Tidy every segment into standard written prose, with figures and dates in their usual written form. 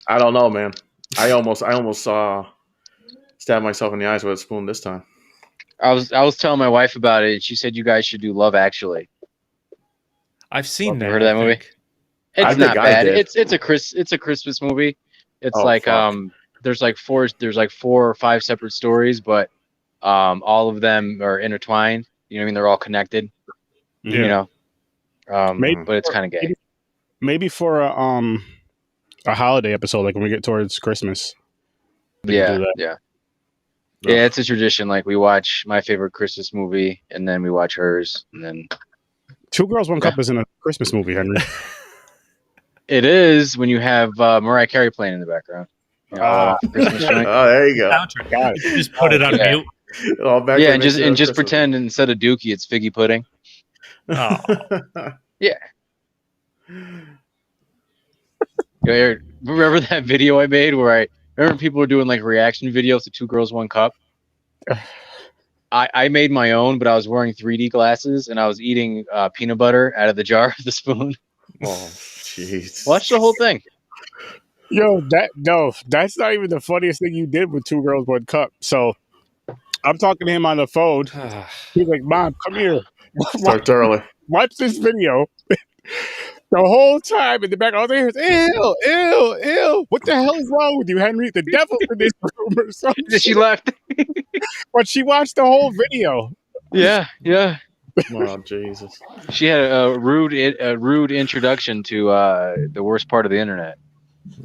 I don't know, man. I almost stabbed myself in the eyes with a spoon this time. I was telling my wife about it, and she said you guys should do Love Actually. I've seen that. You heard of that movie? I It's not think I bad. did. It's a Christmas movie. It's Oh, like fuck. there's like four or five separate stories, but all of them are intertwined. You know what I mean? They're all connected. Yeah. You know. Maybe But it's kind of gay. Maybe for a holiday episode, like when we get towards Christmas. we can do that. Yeah. Yeah, it's a tradition. Like we watch my favorite Christmas movie, and then we watch hers, and then Two Girls, One Cup isn't a Christmas movie, Henry. it is when you have Mariah Carey playing in the background. You know, Christmas joint. Oh, there you go. Soundtrack. Got it. Just put it on Yeah. mute. All back Yeah, to and next just year just Christmas. pretend instead of Dookie, it's figgy pudding. Oh, Remember that video I made where I remember people were doing like reaction videos to Two Girls, One Cup? I made my own, but I was wearing 3D glasses and I was eating peanut butter out of the jar with the spoon. Oh, jeez. Watch the whole thing. Yo, that's not even the funniest thing you did with Two Girls, One Cup. So I'm talking to him on the phone. He's like, "Mom, come here. Start early. Watch this video." The whole time in the back, all they hear is, "Ew, ew, ew. What the hell is wrong with you, Henry? The devil's in this room or something." She left. But she watched the whole video. Yeah. Oh, Jesus. She had a rude introduction to the worst part of the internet,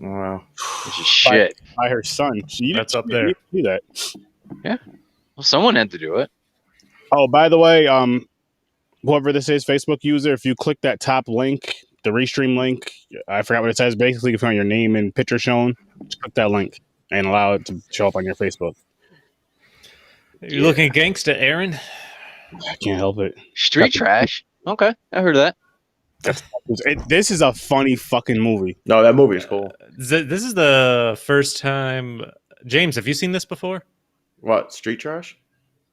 Wow. which is shit. By her son. That's up You there. didn't do that. Well, someone had to do it. Oh, by the way, whoever this is, Facebook user, if you click that top link, the restream link, I forgot what it says. Basically, if you want your name and picture shown, just click that link and allow it to show up on your Facebook. you're looking gangsta, Aaron. I can't help it. Street trash. Okay, I heard of that. This is a funny fucking movie. No, that movie is cool. This is the first time. James, have you seen this before? What? Street trash?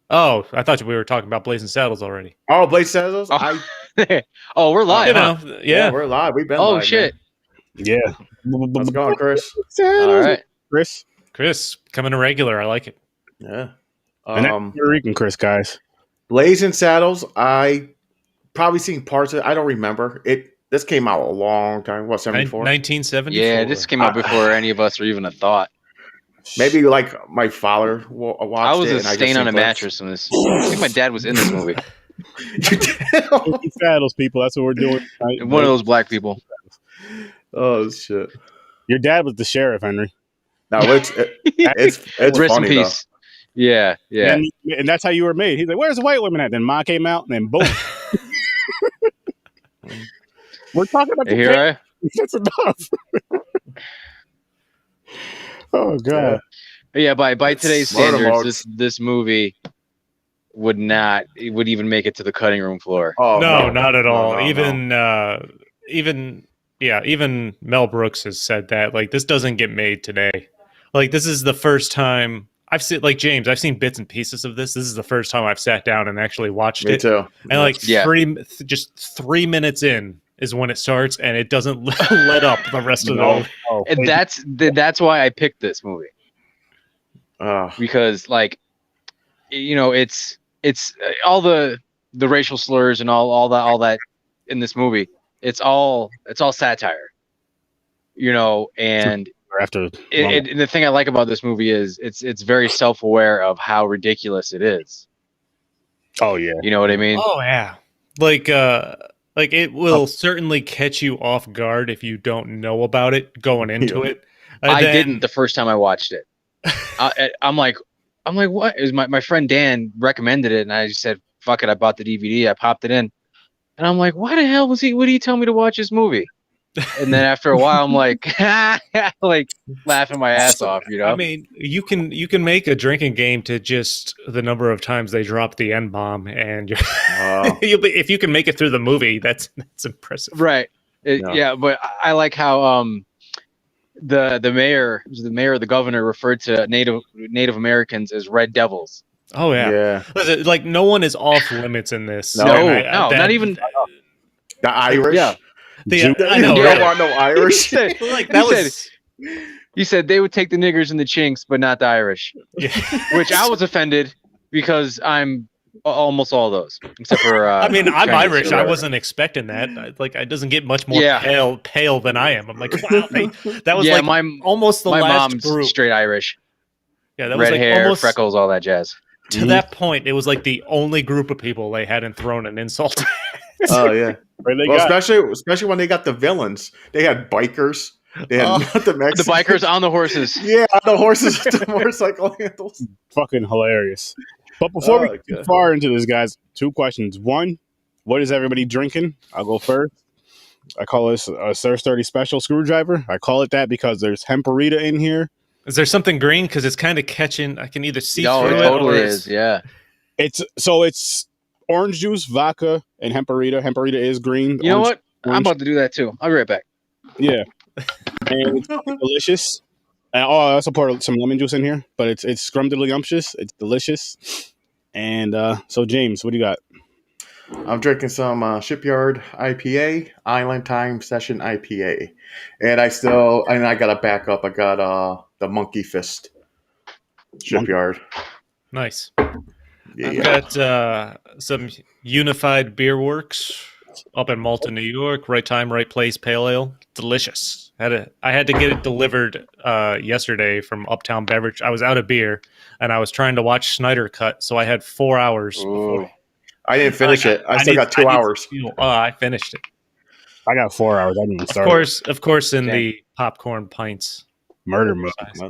Oh, I thought we were talking about Blazing Saddles already. Oh, Blade Saddles? Oh. Oh, we're live. You Huh? know, Yeah, yeah. we're live. We've been Oh live, shit. Yeah. Man. How's it going, Chris? All right. Chris. Chris, coming a regular. I like it. Yeah. And that's Puerto Rican Chris, guys. Blazing Saddles, I probably seen parts of it. I don't remember. This came out a long time. What, 74? 1974. Yeah, this came out before any of us were even a thought. Maybe like my father watched I was it. a and I just stain seen on a clips. mattress in this. I think my dad was in this movie. You did? Saddles, people. That's what we're doing tonight. One of those black people. Oh, shit. Your dad was the sheriff, Henry. No, it's Rest in funny, peace. Yeah. And that's how you were made. He's like, "Where's the white women at?" Then Ma came out, and then boom. We're talking about the Here That's enough. Oh god. Yeah, by today's Smart standards, remarks. this movie would even make it to the cutting room floor. Oh, No, not at all. No. Even Mel Brooks has said that. Like, this doesn't get made today. Like, this is the first time I've seen, like James, I've seen bits and pieces of this. This is the first time I've sat down and actually watched Me it. too. And like Yeah. just 3 minutes in is when it starts, and it doesn't let up the rest of the movie. Oh, And that's why I picked this movie, Oh, because like, you know, it's all the racial slurs and all that in this movie. It's all satire, you know, and after and the thing I like about this movie is it's very self-aware of how ridiculous it is. oh yeah. You know what I mean? Oh yeah. Like it will certainly catch you off guard if you don't know about it going into it. I didn't the first time I watched it. I'm like, what? It was my friend Dan recommended it, and I just said, fuck it. I bought the DVD. I popped it in, and I'm like, why the hell would he tell me to watch this movie? And then after a while, I'm like, like laughing my ass off. You know? I mean, you can make a drinking game to just the number of times they drop the N-bomb, and if you can make it through the movie, that's impressive. Right? Yeah, but I like how the mayor, the governor, referred to Native Americans as Red Devils. Oh yeah. yeah. Listen, like, no one is off limits in this. No, not even The Irish. Yeah. I know, You right? don't want no Irish. He said, Like, he that said, was He said they would take the niggers and the chinks, but not the Irish. Yeah. Which I was offended because I'm almost all those, except for. I mean, I'm Chinese or Irish. I whatever. wasn't expecting that. It doesn't get much more Yeah. pale than I am. I'm like, wow, that was Yeah, like almost the my last mom's group. straight Irish. Yeah, that was Red like hair, almost freckles, all that jazz. to that point. It was like the only group of people they hadn't thrown an insult at. Oh yeah. Right, they Well, got- especially when they got the villains. They had bikers. They had the The Mexicans. bikers on the horses. Yeah, the horses with the motorcycle handles. fucking hilarious. But before we Oh, get too God. far into this, guys, 2 questions. One, what is everybody drinking? I'll go first. I call this a Sir Sturdy Special Screwdriver. I call it that because there's hemperita in here. Is there something green? Because it's kind of catching. I can either see No, through it totally or is. Yeah. It's orange juice, vodka, and hemperita. Hemperita is green. You know Orange- what? I'm about to do that too. I'll be right back. Yeah. And it's fucking delicious. And, I also poured some lemon juice in here, but it's scrumdiddlyumptious. It's delicious. And so, James, what do you got? I'm drinking some Shipyard IPA, Island Time Session IPA, and I got a backup. I got the Monkey Fist Shipyard. nice. Yeah, I've got some Unified Beer Works up in Malta, New York. Right time, right place. Pale ale, delicious. I had to get it delivered yesterday from Uptown Beverage. I was out of beer, and I was trying to watch Snyder Cut, so I had 4 hours. Before. I didn't finish it. I still got 2 hours. I finished it. I got 4 hours. I didn't even start. Of course, in Dang. the popcorn pints. Murder mode. size. Yeah.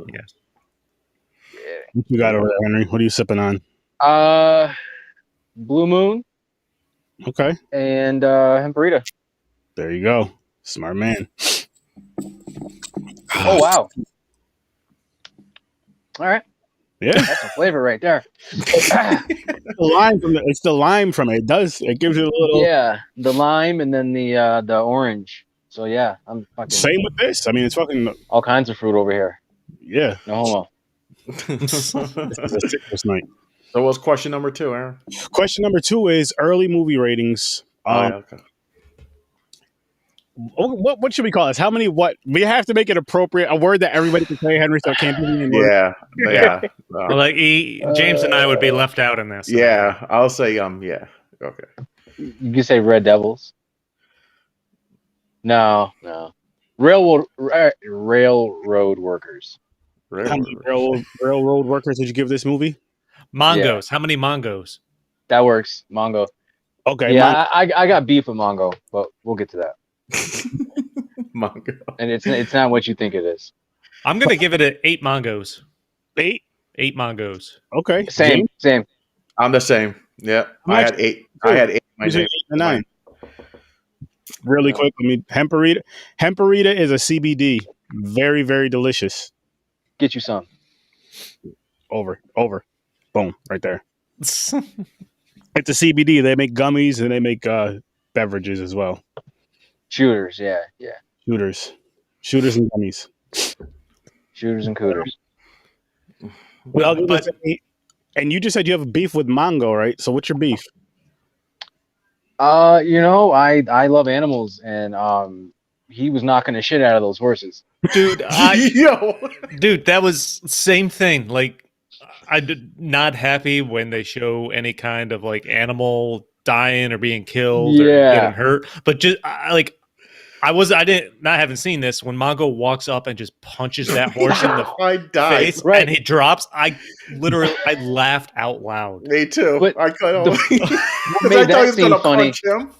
What you got over there, Henry? What are you sipping on? Blue Moon Okay. and Hemperita. There you go. Smart man. Oh wow! All right, Yeah. that's some flavor right there. The lime from it's the lime from it. It gives you a little. Yeah, the lime and then the orange. So yeah, I'm fucking Same with this. I mean, it's fucking all kinds of fruit over here. yeah. No homo. This is a citrus night. So what's question number 2, Aaron? Question number 2 is early movie ratings. Yeah, okay. What should we call this? How many? What we have to make it appropriate. A word that everybody can say, Henry. So it can't be any word. Yeah. Like James and I would be left out in this. Yeah, I'll say yeah. Okay. You can say Red Devils. No. Railroad workers. How many railroad workers did you give this movie? Mongos. How many Mongos? That works. Mongo. Okay. Yeah, I got beef with Mongo, but we'll get to that. Manga. And it's not what you think it is. I'm gonna give it 8 Mongos. 8. 8 Mongos. Okay. Same. I'm the same. Yeah, I had 8. I had 8. My Between name. 8 and 9. Really quick, I mean, hemperita. Hemperita is a CBD. Very, very delicious. Get you some. Over. Boom. Right there. It's a CBD. They make gummies and they make beverages as well. Shooters, yeah. Shooters and gummies. Shooters and cooters. Well, and you just said you have a beef with Mongo, right? So what's your beef? I love animals, and he was knocking the shit out of those horses. Dude, Yo. dude, that was same thing. Like, I'm not happy when they show any kind of like animal dying or being killed or Yeah. getting hurt. But just having seen this when Mongo walks up and just punches that horse in the I died. face Right. and he drops. I laughed out loud. Me too. But I couldn't. What I made thought he that was scene gonna funny? punch him.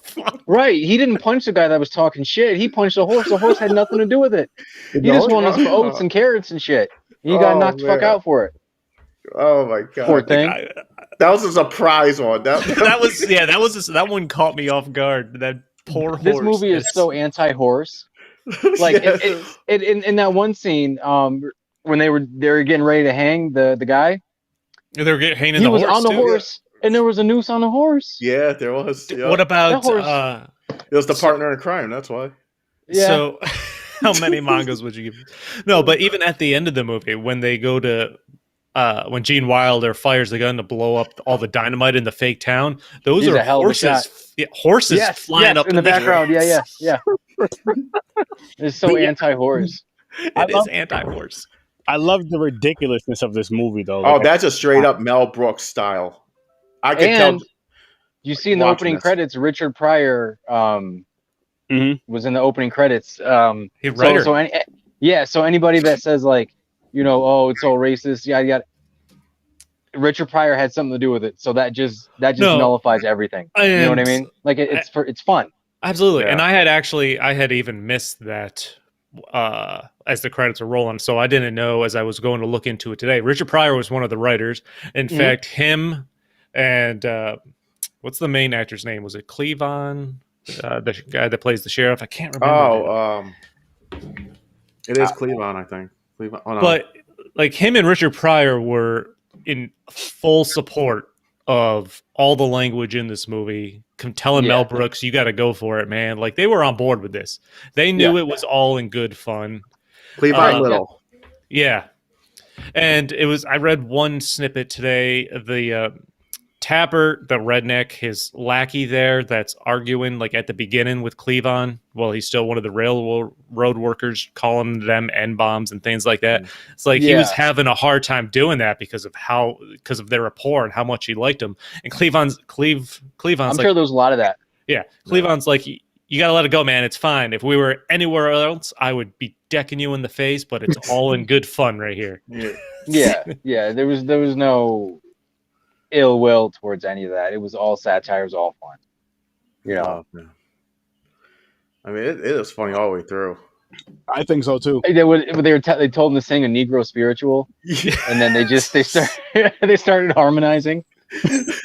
Right, he didn't punch the guy that was talking shit. He punched the horse. The horse had nothing to do with it. He just wanted some oats and carrots and shit. He got Oh, knocked the fuck man. out for it. Oh my god. Poor thing. That was a surprise one. That one caught me off guard. That poor horse. This movie is so anti-horse. Like Yes. in that one scene, when they were getting ready to hang the guy, they were hanging he the was horse on the too. horse, and there was a noose on the horse. Yeah, there was. Yeah. What about That horse- It was the partner in crime. That's why. Yeah. So, how many Mongos would you give? No, but even at the end of the movie, when they go to, when Gene Wilder fires the gun to blow up all the dynamite in the fake town, those He's are a hell of a shot. horses. Yeah, horses flying up in the air. background. Yeah. It's so anti-horse. It is anti-horse. I love the ridiculousness of this movie, though. Oh, that's a straight up Mel Brooks style. I can And tell. you see in the watching opening this. credits, Richard Pryor was in the opening credits. He writer. So anybody that says like, oh, it's all racist, yada. Richard Pryor had something to do with it, so that just nullifies everything. You know what I mean? Like it's fun. Absolutely. Yeah. And I had even missed that as the credits are rolling, so I didn't know as I was going to look into it today. Richard Pryor was one of the writers. In fact, him and what's the main actor's name? Was it Cleavon? The guy that plays the sheriff? I can't remember. It is Cleavon, I think. Cleavon. Oh, no. But like him and Richard Pryor were in full support of all the language in this movie. Telling Mel Brooks, you got to go for it, man. Like they were on board with this. They knew it was all in good fun. Cleavon Little. Yeah. And it was, I read one snippet today. The Tappert, the redneck, his lackey there that's arguing like at the beginning with Cleavon. Well, he's still one of the railroad workers, calling them N-bombs and things like that. It's like he was having a hard time doing that because of their rapport and how much he liked him. And Cleavon's I'm sure there's a lot of that. Yeah. Cleavon's like, you got to let it go, man. It's fine. If we were anywhere else, I would be decking you in the face, but it's all in good fun right here. Yeah. There was no ill will towards any of that. It was all satire. It was all fun. I mean, it is funny all the way through. I think so too. They told him to sing a Negro spiritual, and then they started harmonizing.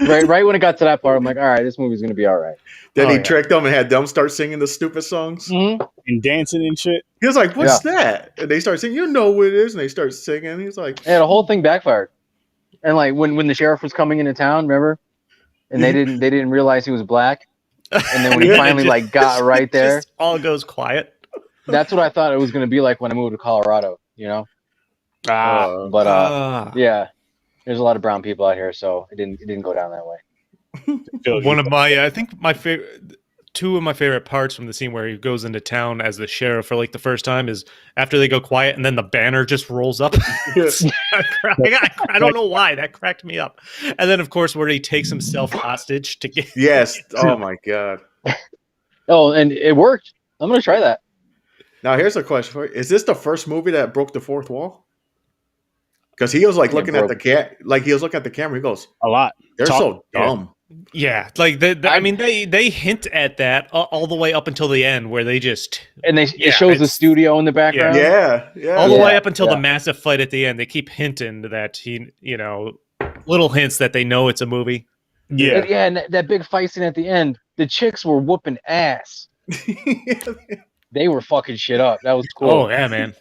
Right when it got to that part, I'm like, all right, this movie's gonna be all right. Then he tricked them and had them start singing the stupid songs and dancing and shit. He was like, "What's that?" And they start singing, "You know what it is," and they start singing. He's like, "Yeah, the whole thing backfired." And like when the sheriff was coming into town, remember? And they didn't realize he was black. And then when he finally got right there, just all goes quiet. That's what I thought it was gonna be like when I moved to Colorado. Yeah, there's a lot of brown people out here, so it didn't go down that way. One of my, I think my favorite, two of my favorite parts from the scene where he goes into town as the sheriff for like the first time is after they go quiet and then the banner just rolls up. I don't know why that cracked me up. And then of course where he takes himself hostage to get. Yes. Oh my God. Oh, and it worked. I'm gonna try that. Now here's a question for you: is this the first movie that broke the fourth wall? Because he was like looking at the he was looking at the camera. He goes, "A lot. They're so dumb." Yeah, like they hint at that all the way up until the end, where they just it shows the studio in the background. Yeah, all the way up until the massive fight at the end. They keep hinting that little hints that they know it's a movie. Yeah, and that big fight scene at the end, the chicks were whooping ass. They were fucking shit up. That was cool. Oh yeah, man,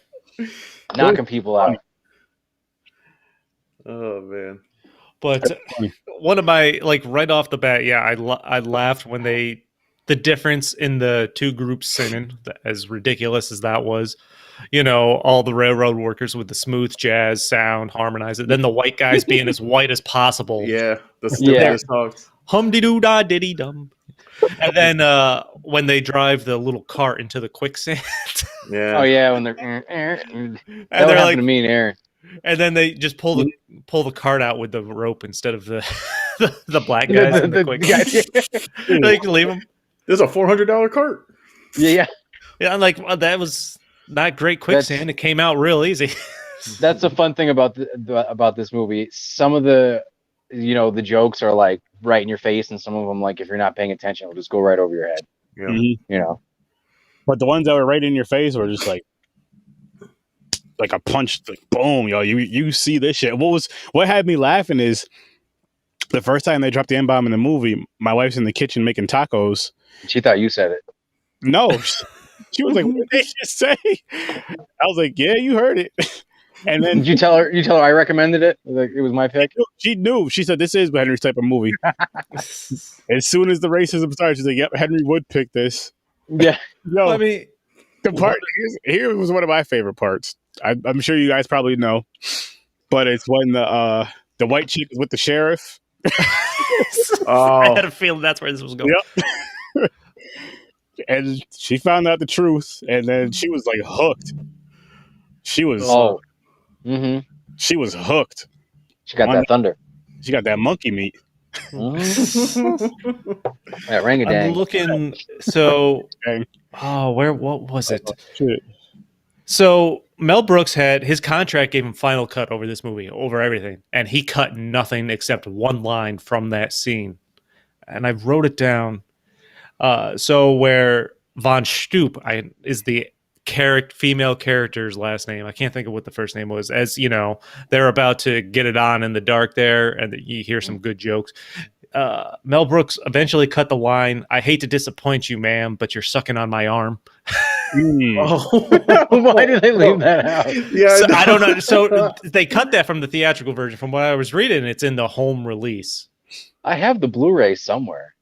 knocking people out. Oh man. But one of my, right off the bat, I laughed when the difference in the two groups singing, as ridiculous as that was, all the railroad workers with the smooth jazz sound, harmonize it. Then the white guys being as white as possible. Yeah, the stupidest songs. Hum-de-doo-da diddy-dum. And then when they drive the little cart into the quicksand. Yeah. Oh yeah, when they're that would happen to me and Aaron. And then they just pull the cart out with the rope instead of the black guys in the quick. Like leave them. There's a $400 cart. Yeah. I'm like, well, that was not great quicksand. It came out real easy. That's the fun thing about this movie. Some of the the jokes are like right in your face, and some of them, like if you're not paying attention, will just go right over your head. Yeah. Mm-hmm. But the ones that were right in your face were just like a punch, like boom, yo, you see this shit. What had me laughing is the first time they dropped the N-bomb in the movie, my wife's in the kitchen making tacos. She thought you said it. No, she was like, "What did they just say?" I was like, "Yeah, you heard it." And then did you tell her I recommended it? Like it was my pick. She knew. She said, "This is Henry's type of movie." As soon as the racism started, she's like, "Yep, Henry would pick this." Yeah. No, I mean, the part here was one of my favorite parts. I'm sure you guys probably know, but it's when the white chick is with the sheriff. I had a feeling that's where this was going. Yep. And she found out the truth, and then she was like hooked. She was she was hooked. She got that thunder. She got that monkey meat. That rang-a-dang. I'm looking. So, Okay. what was it? Shit. So Mel Brooks had his contract gave him final cut over this movie, over everything, and he cut nothing except one line from that scene. And I wrote it down. So where Von Stoop is the female character's last name. I can't think of what the first name was. As you know, they're about to get it on in the dark there, and you hear some good jokes. Mel Brooks eventually cut the line, "I hate to disappoint you, ma'am, but you're sucking on my arm." Why did they leave that out? Yeah, So, I don't know. So they cut that from the theatrical version. From what I was reading, it's in the home release. I have the Blu-ray somewhere.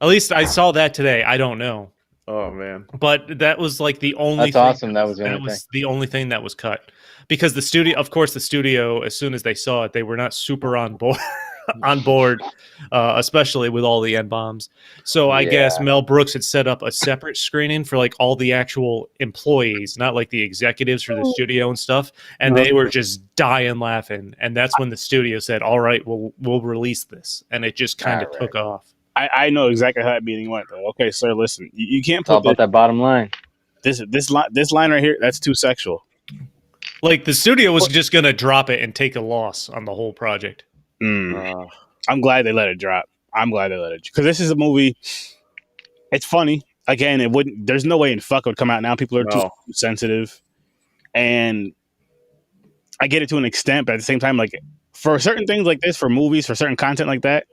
At least I saw that today. I don't know. Oh man! But that was like the only. That's awesome. That was the only thing. The only thing that was cut, because the studio, of course, as soon as they saw it, they were not super on board. Especially with all the N-bombs. So I guess Mel Brooks had set up a separate screening for like all the actual employees, not like the executives for the studio and stuff. And they were just dying laughing. And that's when the studio said, "All right, we'll release this." And it just kind of took off. I know exactly how that meeting went though. Okay, sir, listen, you can't It's all put about that bottom line. this line right here. That's too sexual. Like the studio was just gonna drop it and take a loss on the whole project. I'm glad they let it drop. Because this is a movie. It's funny. Again, it wouldn't. There's no way in fuck it would come out now. People are too sensitive, and I get it to an extent. But at the same time, like for certain things like this, for movies, for certain content like that,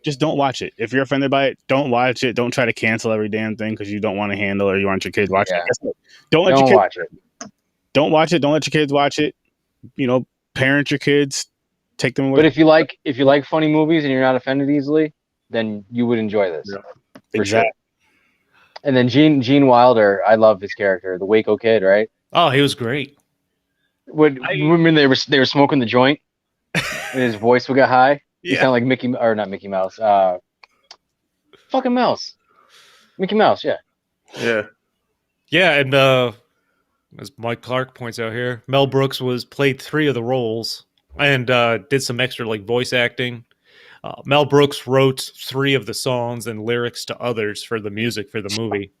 just don't watch it. If you're offended by it, don't watch it. Don't try to cancel every damn thing because you don't want to handle or you want your kids watching it. Don't watch it. Don't watch it. Don't let your kids watch it. You know, parent your kids. Take them away. But if you like funny movies and you're not offended easily, then you would enjoy this. Yeah. For Exactly. Sure. And then Gene Wilder, I love his character, the Waco Kid, right? Oh, he was great. When they were smoking the joint, and his voice would get high. He sounded like not Mickey Mouse. Fucking Mouse. Mickey Mouse, yeah. Yeah. Yeah, and as Mike Clark points out here, Mel Brooks played 3 of the roles and did some extra like voice acting. Mel Brooks wrote 3 of the songs and lyrics to others for the music for the movie.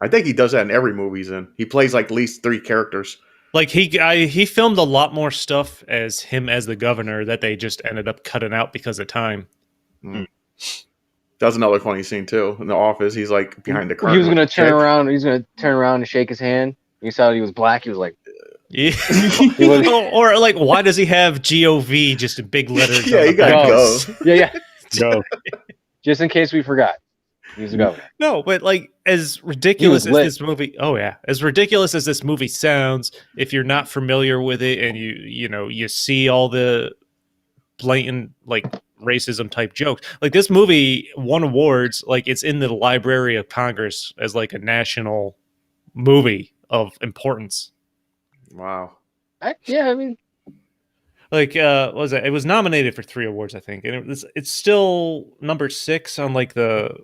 I think he does that in every movie he's in. He plays like at least 3 characters. Like he filmed a lot more stuff as him as the governor that they just ended up cutting out because of time. That's another funny scene too. In the office, he's like behind the curtain. He was gonna turn around. He was gonna turn around and shake his hand. You saw he was black. He was like, yeah. Or like, why does he have GOV just in big letters? Yeah, he got go. Yeah. Go. Just in case we forgot. He's a governor. No, but like as ridiculous as this movie, as ridiculous as this movie sounds, if you're not familiar with it and you see all the blatant like racism type jokes, like this movie won awards, like it's in the Library of Congress as like a national movie of importance. Wow. Like what was it? It was nominated for 3 awards, I think, and it's still number 6 on like the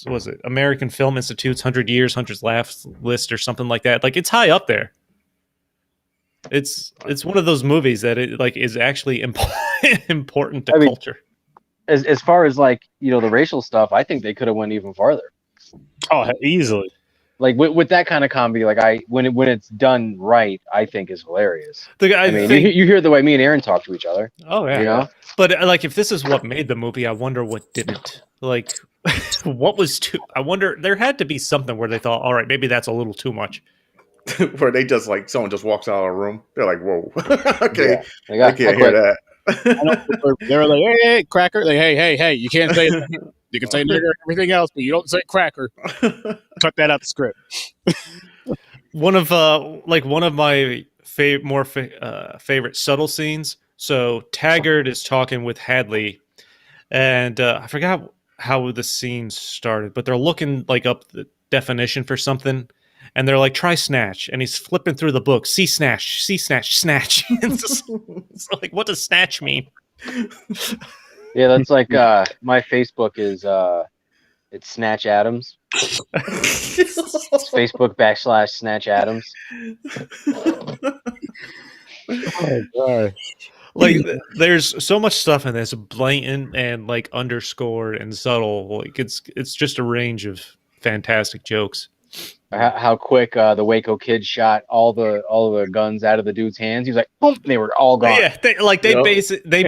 was it American Film Institute's 100 Years, 100 Laughs list or something like that. Like it's high up there. It's one of those movies that it like is actually important to culture. As far as like the racial stuff, I think they could have went even farther. Oh, easily. Like with that kind of comedy, like when it's done right, I think is hilarious. You hear the way me and Aaron talk to each other. Oh yeah, But like if this is what made the movie, I wonder what didn't. Like, what was too? I wonder there had to be something where they thought, all right, maybe that's a little too much. Where they just like someone just walks out of a room, they're like, "Whoa, okay, I can't hear that." They were like, "Hey, cracker!" Like, "Hey, you can't say that. You can say nigger and everything else, but you don't say cracker." Cut that out the script. One of my favorite subtle scenes. So Taggart is talking with Hadley, and I forgot how the scene started, but they're looking like up the definition for something, and they're like, "Try snatch," and he's flipping through the book. See snatch. It's like, what does snatch mean? Yeah, that's like my Facebook is It's Snatch Adams. It's Facebook / Snatch Adams. Oh god. Like, there's so much stuff in this, blatant and like underscored and subtle. Like, it's just a range of fantastic jokes. How quick the Waco Kid shot all the guns out of the dude's hands. He was like, boom, and they were all gone. Yeah, they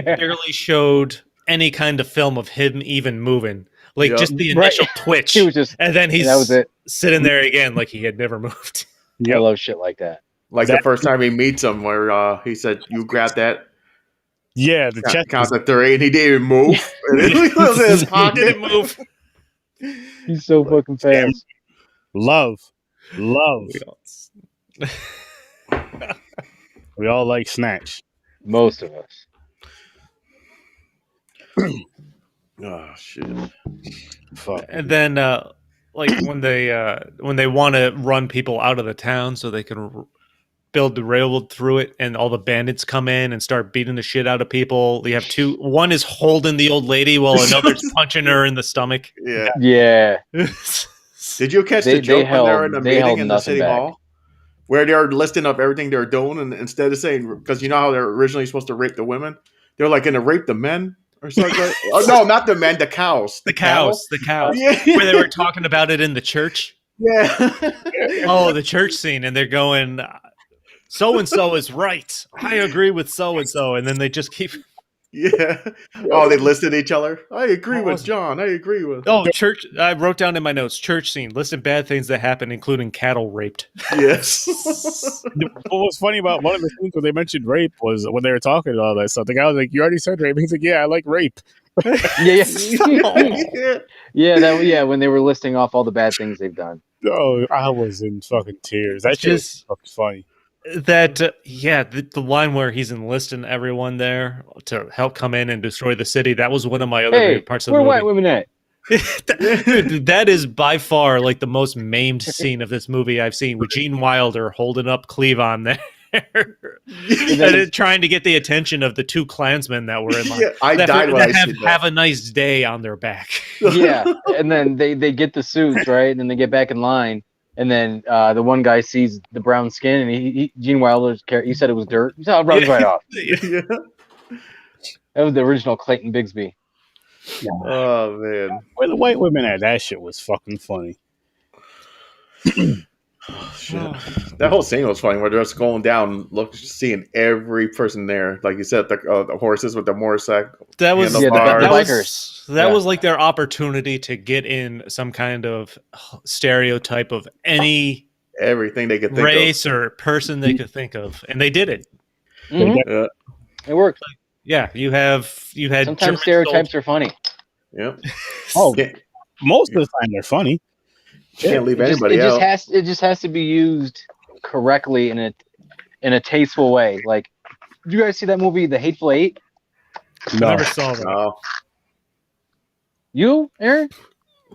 barely showed any kind of film of him even moving. Like, just the initial twitch, He was just, and then he's that was it. sitting there again like he had never moved. I love shit like that. Like the first time he meets him, where he said, "You grab that." Yeah, the chest. Count to 3, and he didn't even move. And he was in his He pocket. didn't move. He's so fucking fast. Love. We all like Snatch. Most of us. Oh shit! Fuck. And then, like when they want to run people out of the town so they can build the railroad through it, and all the bandits come in and start beating the shit out of people. You have two. One is holding the old lady while another's punching her in the stomach. Yeah. Did you catch the joke when they're in the meeting in the city hall, where they're listing up everything they're doing, and instead of saying, because you know how they're originally supposed to rape the women, they're like going to rape the men or something. Oh, no, not the men, the cows. The cows. Yeah. Where they were talking about it in the church. Yeah. Oh, the church scene, and they're going, so and so is right. I agree with so and so, and then they just keep. Yeah. Oh, they listed each other. I agree with John. I agree with. Oh, church. I wrote down in my notes, church scene. Listed bad things that happen, including cattle raped. Yes. What was funny about one of the things when they mentioned rape was when they were talking about all that stuff. The guy was like, "You already said rape." He's like, "Yeah, I like rape." Yeah. Yeah. When they were listing off all the bad things they've done. Oh, I was in fucking tears. That shit was fucking funny. That the line where he's enlisting everyone there to help come in and destroy the city. That was one of my other favorite parts of the movie. Where white women at? Dude, that is by far like the most maimed scene of this movie I've seen, with Gene Wilder holding up Cleavon there. And trying to get the attention of the two Klansmen that were in line. Yeah, I died when I see that. Have a nice day on their back. Yeah, and then they get the suits, right? And then they get back in line. And then the one guy sees the brown skin, and Gene Wilder's character, he said it was dirt. He said, "I'll rub it right off." Yeah. That was the original Clayton Bigsby. Oh man, Where the white women at? That shit was fucking funny. Oh, shit. That whole scene was funny. Where they're just going down, seeing every person there. Like you said, the horses with the motorcycle. That was the bikers. That was like their opportunity to get in some kind of stereotype of any everything they could think race or person they could think of, and they did it. Mm-hmm. It worked. Yeah, you had sometimes German stereotypes are funny. Yeah. Oh, most of the time they're funny. Can't leave anybody out. It just has to be used correctly in a tasteful way. Like, did you guys see that movie, The Hateful Eight? No. I never saw that. No. You, Aaron?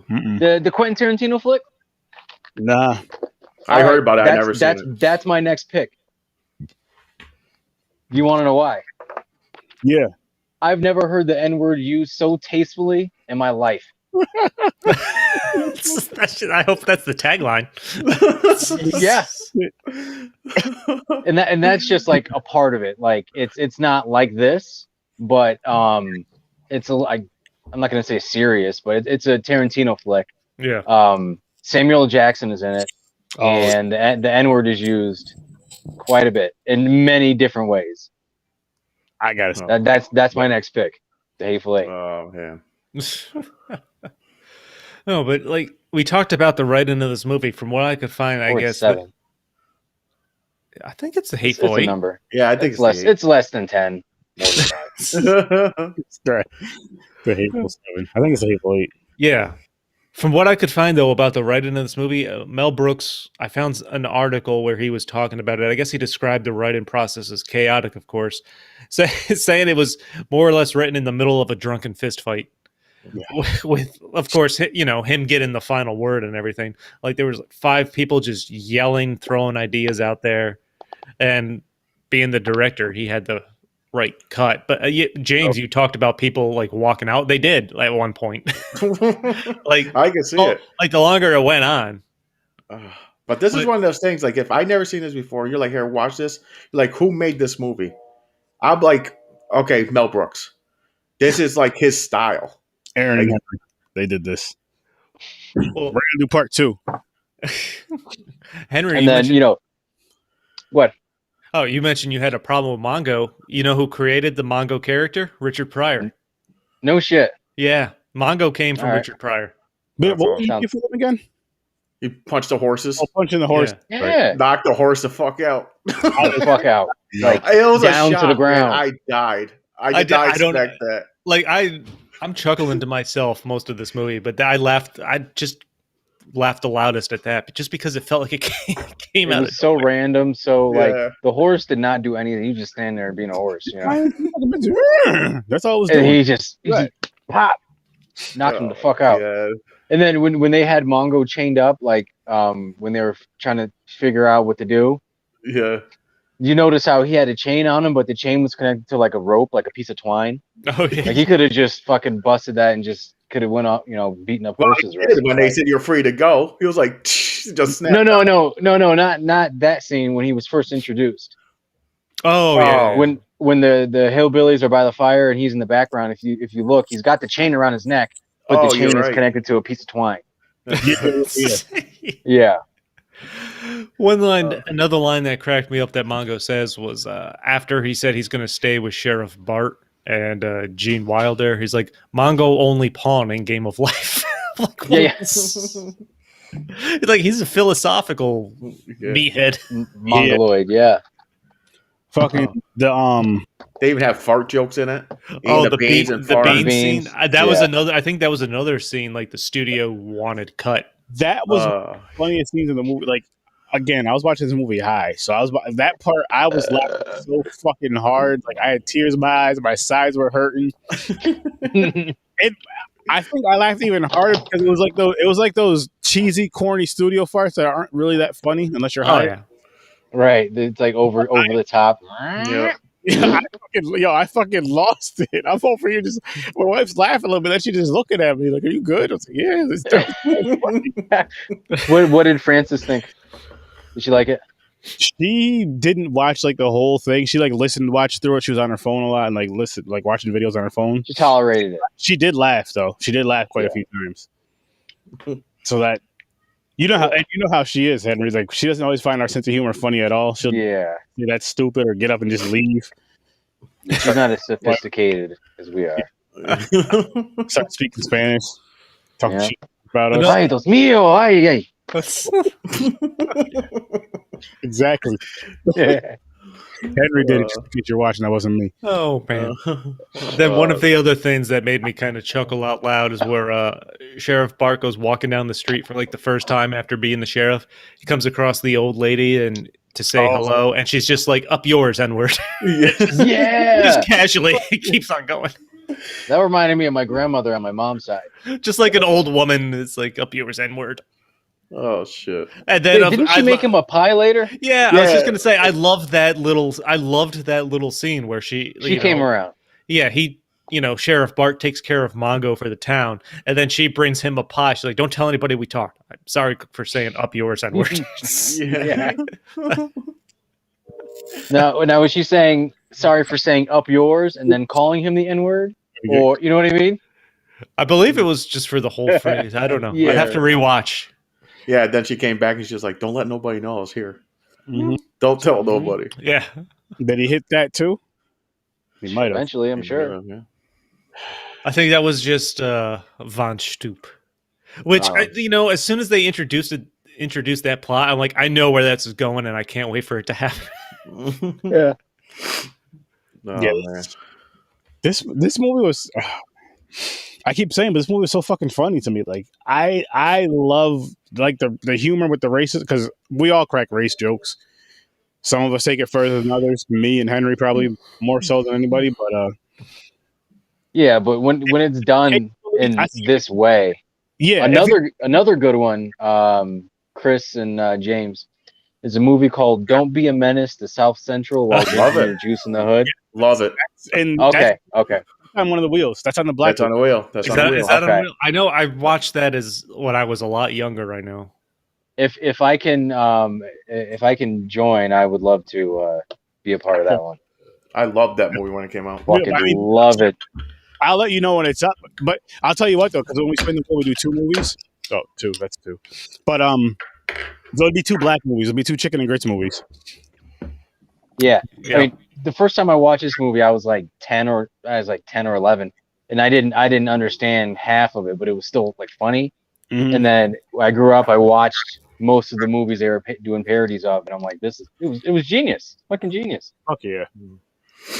Mm-mm. The Quentin Tarantino flick? Nah. I heard about it. I never seen it. That's my next pick. You want to know why? Yeah. I've never heard the N-word used so tastefully in my life. I hope that's the tagline. Yeah. and that's just like a part of it. Like it's not like this, but it's I'm not gonna say serious, but it's a Tarantino flick. Yeah. Samuel L. Jackson is in it, and the N-word is used quite a bit in many different ways. I gotta. That's my next pick. The Hateful Eight. Oh man. No, but like we talked about the writing of this movie. From what I could find, I guess 7. I think it's the Hateful Eight number. Yeah, I think it's less. It's less than 10. It's the Hateful 7. I think it's the Hateful 8. Yeah. From what I could find, though, about the writing of this movie, Mel Brooks, I found an article where he was talking about it. I guess he described the writing process as chaotic, of course, saying it was more or less written in the middle of a drunken fist fight. Yeah. With, of course, him getting the final word and everything. Like there was 5 people just yelling, throwing ideas out there, and being the director, he had to right cut. But James, you talked about people like walking out. They did at one point. Like I can see it. Like the longer it went on. But this is one of those things. Like, if I never seen this before, you're like, here, watch this. You're like, who made this movie? I'm like, okay, Mel Brooks. This is like his style. Aaron and Henry, they did this. Well, we're gonna do part 2. Henry, and then what? Oh, you mentioned you had a problem with Mongo. You know who created the Mongo character? Richard Pryor. No shit. Yeah, Mongo came from Richard Pryor. But what did you do for them again? He punched the horses. Oh, punching the horse. Yeah. Right. Knocked the horse the fuck out. The fuck out. Like, it was down a shock, to the ground. Man. I died. I did not expect that. Like, I'm chuckling to myself most of this movie, but I just laughed the loudest at that, just because it felt like it came out. It was so random. So like the horse did not do anything. He was just standing there being a horse. You know? That's all it was doing. And he just pop, knocked him the fuck out. Yeah. And then when they had Mongo chained up, like when they were trying to figure out what to do. Yeah. You notice how he had a chain on him, but the chain was connected to like a rope, like a piece of twine. Oh yeah. Like he could have just fucking busted that and just could have went up, beating up horses. When they said you're free to go, he was like, just snapped. No, not that scene when he was first introduced. Oh yeah. When the hillbillies are by the fire and he's in the background, if you look, he's got the chain around his neck, but the chain is connected to a piece of twine. Yeah. Another line that cracked me up that Mongo says was after he said he's going to stay with Sheriff Bart and Gene Wilder, he's like, Mongo only pawn in Game of Life. Like, yes. Like, he's a philosophical meathead. Mongoloid, yeah. Fucking they even have fart jokes in it. The bean scene. That was another. I think that was another scene like the studio wanted cut. That was one of the funniest scenes in the movie. Like, again, I was watching this movie high, so that part I was laughing so fucking hard. Like, I had tears in my eyes, my sides were hurting. I think I laughed even harder because it was like those cheesy, corny studio farts that aren't really that funny unless you're high. Yeah. Right, it's like over the top. Yeah, I fucking lost it. I'm over here just. My wife's laughing a little bit, then she just looking at me like, "Are you good?" I was like, "Yeah, this funny." What did Frances think? Did she like it? She didn't watch like the whole thing. She like watched through it. She was on her phone a lot and like watching videos on her phone. She tolerated it. She did laugh though. She did laugh quite a few times. So that. You know how she is, Henry. Like, she doesn't always find our sense of humor funny at all. She'll say that's stupid or get up and just leave. She's not as sophisticated as we are. Start speaking Spanish. Talking shit about us. Ay, Dios mío, ay. Exactly. Yeah. Henry did it just in case you're watching. That wasn't me. Oh man. Then one of the other things that made me kind of chuckle out loud is where Sheriff Bart goes walking down the street for like the first time after being the sheriff. He comes across the old lady and to say hello, and she's just like, "Up yours, N-word." Yeah. Just casually keeps on going. That reminded me of my grandmother on my mom's side. Just like an old woman is like, "Up yours, N-word." Oh shit! And then didn't she make him a pie later? Yeah, I was just gonna say I loved that little scene where she came around. Yeah, Sheriff Bart takes care of Mongo for the town, and then she brings him a pie. She's like, "Don't tell anybody we talked. I'm sorry for saying up yours N-word." Yeah. Now was she saying sorry for saying up yours and then calling him the N-word, or you know what I mean? I believe it was just for the whole phrase. I don't know. Yeah. I'd have to rewatch. Yeah, then she came back and she's like, "Don't let nobody know I was here. Don't tell nobody." Yeah. Did he hit that too? He might have. Eventually, I'm sure. Yeah. I think that was just Von Stoop. Which as soon as they introduced that plot, I'm like, I know where that's going, and I can't wait for it to happen. Yeah. Man. This movie was. I keep saying, but this movie is so fucking funny to me. Like, I love like the humor with the races, because we all crack race jokes. Some of us take it further than others. Me and Henry probably more so than anybody. But yeah, but when it's done in this way, yeah. Another good one, Chris and James, There's a movie called "Don't Be a Menace to South Central While Love Drinking it. Your Juice in the Hood." Love it. And Okay. that's on one of the wheels. That's on the black. That's on the wheel. That's on the wheel. Is that Okay. unreal? I know I watched that as when I was a lot younger. I know. If I can join, I would love to be a part of that one. I loved that movie when it came out. Fucking I mean, love it. I'll let you know when it's up. But I'll tell you what though, because when we spin the wheel, we do 2 movies. Oh, 2. That's 2. But there'll be 2 black movies. There'll be 2 chicken and grits movies. Yeah. Yeah. I mean, the first time I watched this movie, I was like 10 or 11, and I didn't understand half of it, but it was still like funny. Mhm. And then when I grew up, I watched most of the movies they were doing parodies of, and I'm like, it was genius, fucking genius. Fuck yeah.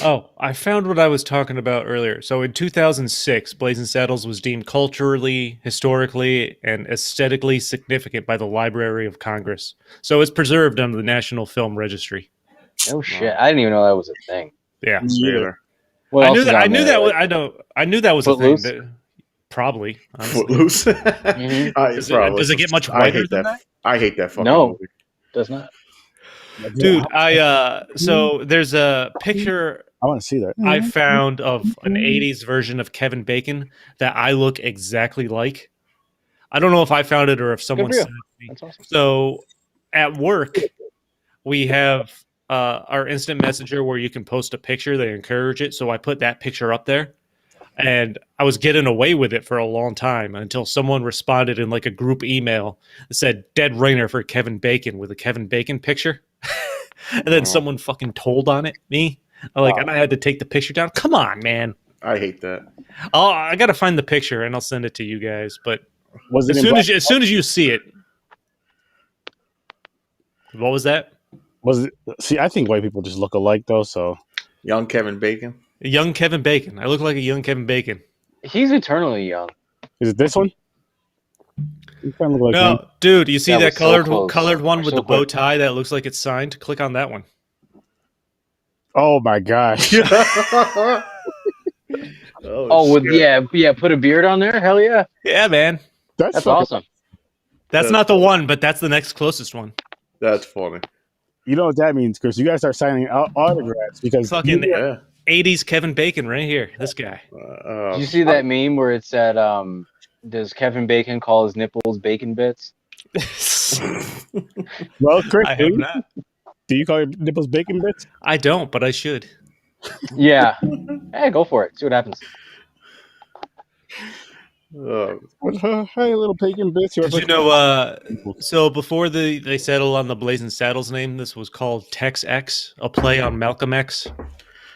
Oh, I found what I was talking about earlier. So in 2006, Blazing Saddles was deemed culturally, historically, and aesthetically significant by the Library of Congress. So it's preserved on the National Film Registry. Oh shit, I didn't even know that was a thing. Yeah. Yeah. What I else knew is that. on I knew there? that. Like, I knew that was a thing. Footloose? That, probably. Honestly. Footloose. Mhm. Does it get much I whiter hate than that. that? I hate that fucking No. movie. does not. Dude, so there's a picture I want to see that. I found of an 80s version of Kevin Bacon that I look exactly like. I don't know if I found it or if someone for you. sent it to me. That's awesome. So at work, we have our instant messenger where you can post a picture. They encourage it. So I put that picture up there. And I was getting away with it for a long time until someone responded in like a group email that said dead ringer for Kevin Bacon with a Kevin Bacon picture. And then someone fucking told on it, me. And I had to take the picture down. Come on, man. I hate that. I got to find the picture and I'll send it to you guys. But Was it as soon as you see it, what was that? Was it? See, I think white people just look alike though. So Young Kevin Bacon. A young Kevin Bacon. I look like a young Kevin Bacon. He's eternally young. is it this one? You kind of look like No, him. dude, you see That that was so colored close. one with So the bow quick. tie that looks like it's signed? Click on that one. Oh my gosh. Oh, yeah. Put a beard on there. Hell yeah, Yeah, man. that's fucking- awesome. That's not the one, but that's the next closest one. That's funny. You know what that means, Chris? You gotta start signing autographs because Fucking Yeah. 80s Kevin Bacon right here. This guy. Did you see that meme where it said, "Does Kevin Bacon call his nipples bacon bits?" Well, Chris, I have not. do you call your nipples bacon bits? I don't, but I should. Yeah. Hey, go for it. See what happens. Hey, little bacon bits. Did you know, so before they settled on the Blazing Saddles name, this was called Tex X, a play on Malcolm X?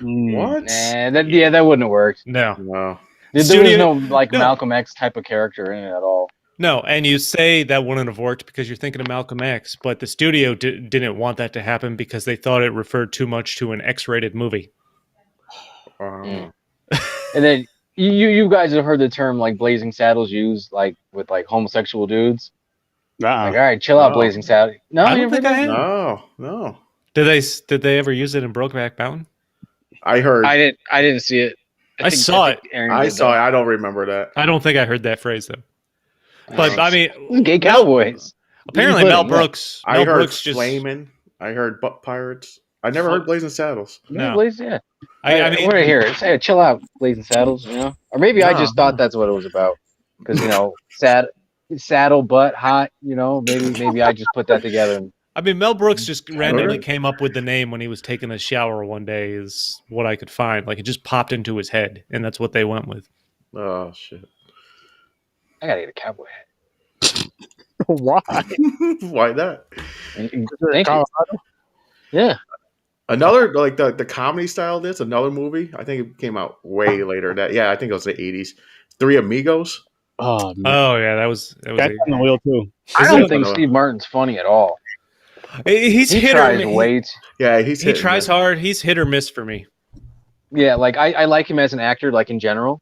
What? Nah, that wouldn't have worked. No. No. There was Studio- no no. Malcolm X type of character in it at all. No, and you say that wouldn't have worked because you're thinking of Malcolm X, but the studio didn't want that to happen because they thought it referred too much to an X-rated movie. And then you guys have heard the term like Blazing Saddles used like with like homosexual dudes. Like, all right, chill out, No. Blazing Saddles. No, I you don't never think I heard that? have. No. Did they ever use it in Brokeback Mountain? I heard. I didn't see it. I saw it. Aaron I did, saw it. though. I don't remember that. I don't think I heard that phrase though. But I mean, Gay cowboys. apparently You put Mel it, yeah. Brooks. I Mel heard Brooks just. Flamin'. I heard Butt Pirates. I never heard Blazing Saddles. No. Yeah. I mean, what did I hear? Say, chill out, Blazing Saddles. You know, or maybe I just thought that's what it was about because saddle butt hot. You know, maybe I just put that together. And, Mel Brooks just randomly came up with the name when he was taking a shower one day. Is what I could find. Like it just popped into his head, and that's what they went with. Oh shit! I gotta get a cowboy hat. Why? Why that? Thank you. Colorado? Yeah. Another like the comedy style. Of this another movie. I think it came out way later. I think it was the 80s. Three Amigos. Oh, man. Oh yeah, that was. That's on the wheel too. I Is don't it? think Steve Martin's funny at all. He's He hit or tries miss. way too. Yeah, He tries hard. He's hit or miss for me. Yeah, like I like him as an actor, like in general.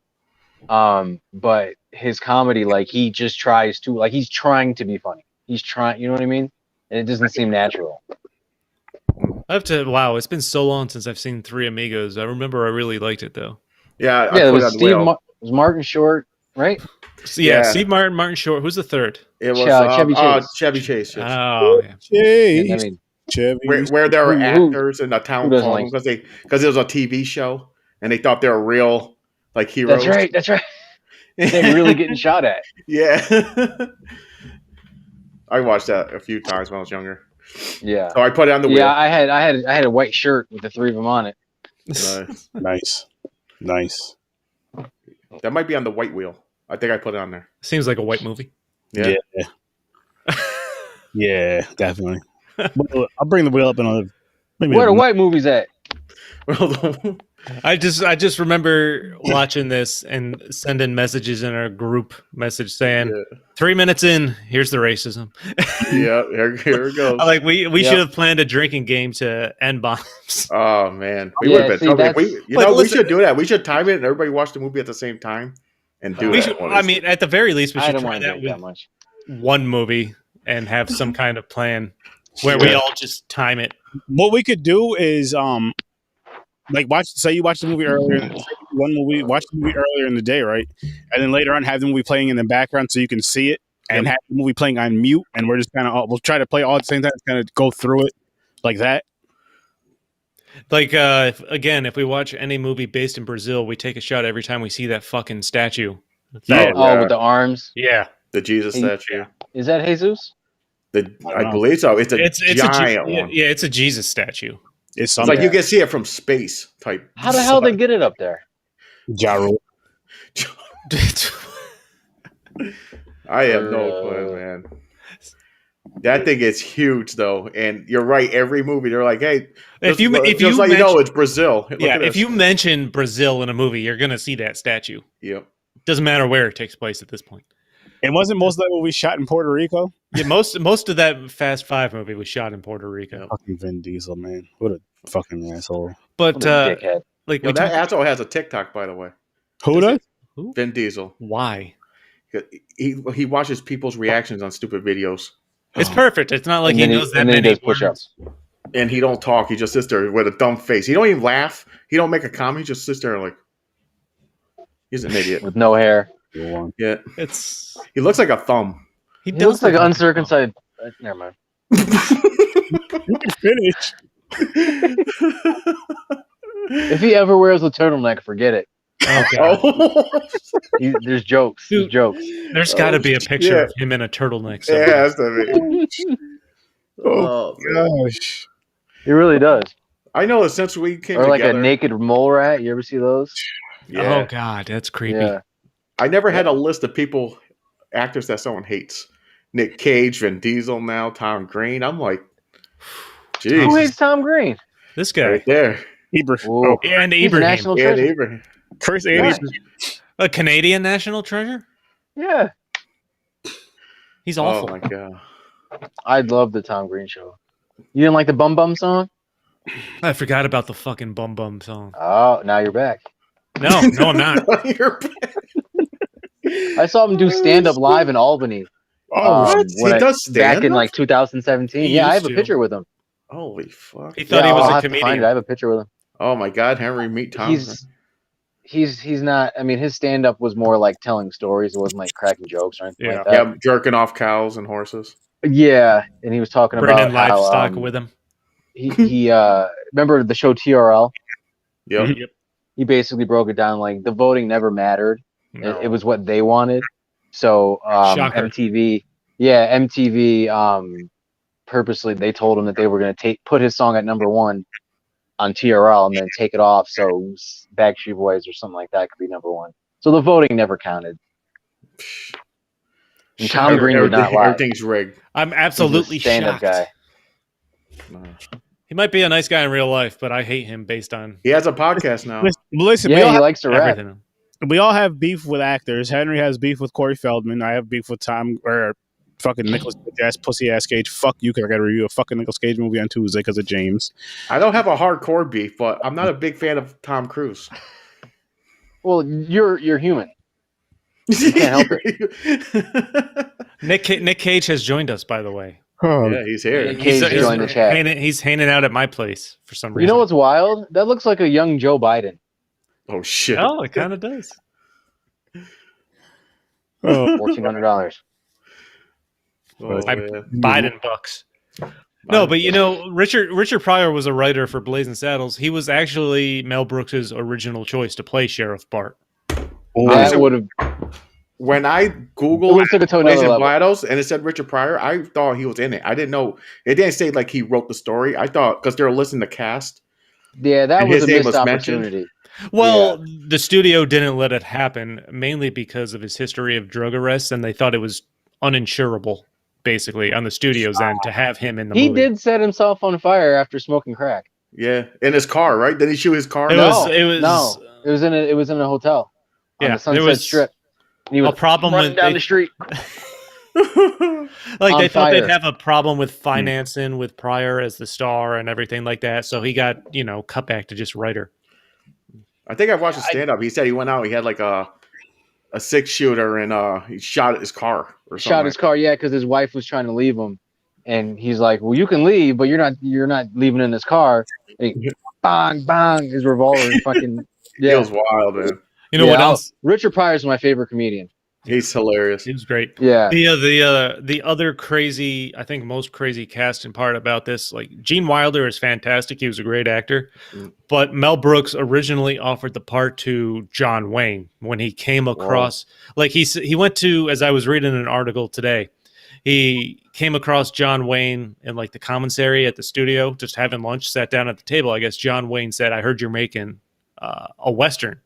But his comedy, like he just tries to, like he's trying to be funny. He's trying, you know what I mean? And it doesn't seem natural. I have to. Wow, it's been so long since I've seen Three Amigos. I remember I really liked it though. Yeah, Yeah, it was it was Martin Short, right? So, yeah, Yeah. Steve Martin, Martin Short. Who's the third? It was Chevy Chase. Chevy Chase. Yes. Oh yeah. And, I Jeez. mean, Chevy. where there were Who- actors in a town who doesn't called like- because it was a TV show and they thought they were real like heroes. That's right. They're really getting shot at. Yeah. I watched that a few times when I was younger. Yeah. So I put it on the wheel. Yeah, I had a white shirt with the three of them on it. Nice. That might be on the white wheel. I think I put it on there. Seems like a white movie. Yeah. Yeah, definitely. I'll bring the wheel up another. Maybe Where the white movies at? I just remember watching this and sending messages in our group message saying, 3 minutes in, here's the racism. Yeah, here it goes. Like we should have planned a drinking game to end bombs. Oh man, we Yeah, would have see, been. that's- We should do that. We should time it and everybody watch the movie at the same time and do We that. should, I mean, at the very least, we I should don't try want to that drink with that much. one movie and have some kind of plan where we all just time it. What we could do is like say you watch the movie earlier, watch the movie earlier in the day, right? And then later on have the movie playing in the background so you can see it, and have the movie playing on mute, and we're just kind of we'll try to play all at the same time, kind of go through it like that. Like if we watch any movie based in Brazil, we take a shot every time we see that fucking statue. Oh, with the arms. Yeah. The Jesus statue. Is that Jesus? I believe so. It's a giant one. Yeah, it's a Jesus statue. It's It's like you can see it from space type. How the hell they get it up there? Gyro. I have no clue, man. That thing is huge, though, and you're right. Every movie, they're like, "Hey, If you know, it's Brazil." Look at if this. you mention Brazil in a movie, you're gonna see that statue. Yep. Doesn't matter where it takes place at this point. And wasn't most of that movie shot in Puerto Rico? Yeah, most of that Fast Five movie was shot in Puerto Rico. Fucking Vin Diesel, man. What a fucking asshole. But What a dickhead. like Yo, that asshole has a TikTok, by the way. Who does? Vin Diesel. Why? He watches people's reactions on stupid videos, It's perfect. It's not like he knows that and then he many does push-ups. and he don't talk. He just sits there with a dumb face. He don't even laugh. He don't make a comment. He just sits there like he's an idiot. With no hair. Yeah, It's he looks like a thumb. He looks like an uncircumcised. Never mind. Finish. If he ever wears a turtleneck, forget it. oh god. Oh, There's jokes. There's jokes. There's got to be a picture shit. of him in a turtleneck. yeah, somewhere. that's the Oh, Gosh. He really does. I know that since we came Or like together, a naked mole rat. You ever see those? yeah, Oh god, that's creepy. Yeah. I never had a list of actors that someone hates. Nick Cage, Vin Diesel, now Tom Green. I'm like, Who geez, hates Tom Green? This guy right there. Ibrahim. Whoa. Oh, and He's a Ibrahim, national Yeah, treasure. Abraham. Chris and Why? Ibrahim. a Canadian national treasure. Yeah. He's Oh awful. my god. I love the Tom Green show. You didn't like the Bum Bum song? I forgot about the fucking Bum Bum song. Oh, now you're back. No, I'm not. You're- I saw him do stand-up live in Albany. Oh, What? when He does back in stand-up? like 2017. He Yeah, I used have a to. picture with him. Holy fuck. He thought Yeah, he was I'll a have to find it. comedian. I have a picture with him. Oh my god, Henry, meet Tom. He's not. I mean, his stand-up was more like telling stories. It wasn't like cracking jokes or anything like that. Yeah, jerking off cows and horses. Yeah, and he was talking Bringing about how livestock with him. he remember the show TRL. Yep. Yep. He basically broke it down like the voting never mattered. No. It was what they wanted. So Shocker. MTV purposely they told him that they were going to put his song at #1 on TRL and then take it off so Backstreet Boys or something like that could be #1. So the voting never counted. And Tom Green did not lie. Everything's rigged. I'm absolutely He's a stand-up shocked. guy. He might be a nice guy in real life, but I hate him based on He has a podcast now. Listen, Yeah, he likes to rap. everything. we all have beef with actors. Henry has beef with Corey Feldman. I have beef with fucking Nicolas ass pussy ass Cage. Fuck you, because I got to review a fucking Nicolas Cage movie on Tuesday because of James. I don't have a hardcore beef, but I'm not a big fan of Tom Cruise. Well, you're human. You can't help it. Nick Cage has joined us, by the way. Yeah, he's here. Nick Cage joined the chat. He's hanging out at my place for some reason. You know what's wild? That looks like a young Joe Biden. Oh shit! Oh, it kind of does. Oh, $1,400. Oh, I- yeah. Biden bucks. No, but you know, Richard Pryor was a writer for Blazing Saddles. He was actually Mel Brooks' original choice to play Sheriff Bart. That would have. When I It Googled would've took it to another Blazing level. Saddles and it said Richard Pryor, I thought he was in it. I didn't know. It didn't say like he wrote the story. I thought because they were listing the cast. Yeah, that And was his a name missed was mentioned? opportunity. Well, the studio didn't let it happen, mainly because of his history of drug arrests, and they thought it was uninsurable, basically, on the studio's end to have him in the He movie. did set himself on fire after smoking crack. Yeah, in his car, right? Did he shoot his car? It was in a hotel on Yeah, the Sunset there was Strip. He was a problem running with down the street. like On they thought fire. they'd have a problem with financing with Pryor as the star and everything like that, so he got cut back to just writer. I think I've watched a stand up. He said he went out. He had like a 6-shooter and he shot his car or something. Shot his car, yeah, because his wife was trying to leave him, and he's like, "Well, you can leave, but you're not leaving in this car." And he, bang, bang, his revolver, fucking It was wild, man. You know what else? Richard Pryor's my favorite comedian. He's hilarious. He was great. Yeah, The other crazy, I think most crazy casting part about this, like Gene Wilder is fantastic. He was a great actor, but Mel Brooks originally offered the part to John Wayne when he came across. Like he went to, as I was reading an article today, he came across John Wayne in like the commissary at the studio, just having lunch, sat down at the table. I guess John Wayne said, "I heard you're making a Western."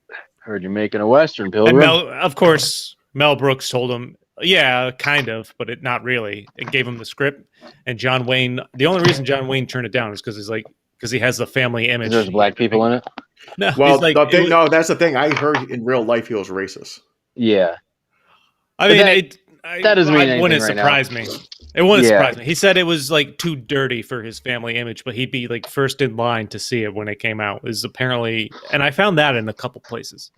Heard you're making a Western, And Pilgrim. of course, Mel Brooks told him, yeah, kind of, but not really. It gave him the script. And John Wayne, the only reason John Wayne turned it down is because he has the family image. There's black people in it. No, Well, he's like, no, that's the thing. I heard in real life he was racist. Yeah, I mean, that doesn't mean it wouldn't anything right surprise me. It wouldn't surprise me. He said it was like too dirty for his family image, but he'd be like first in line to see it when it came out. Is apparently, and I found that in a couple places.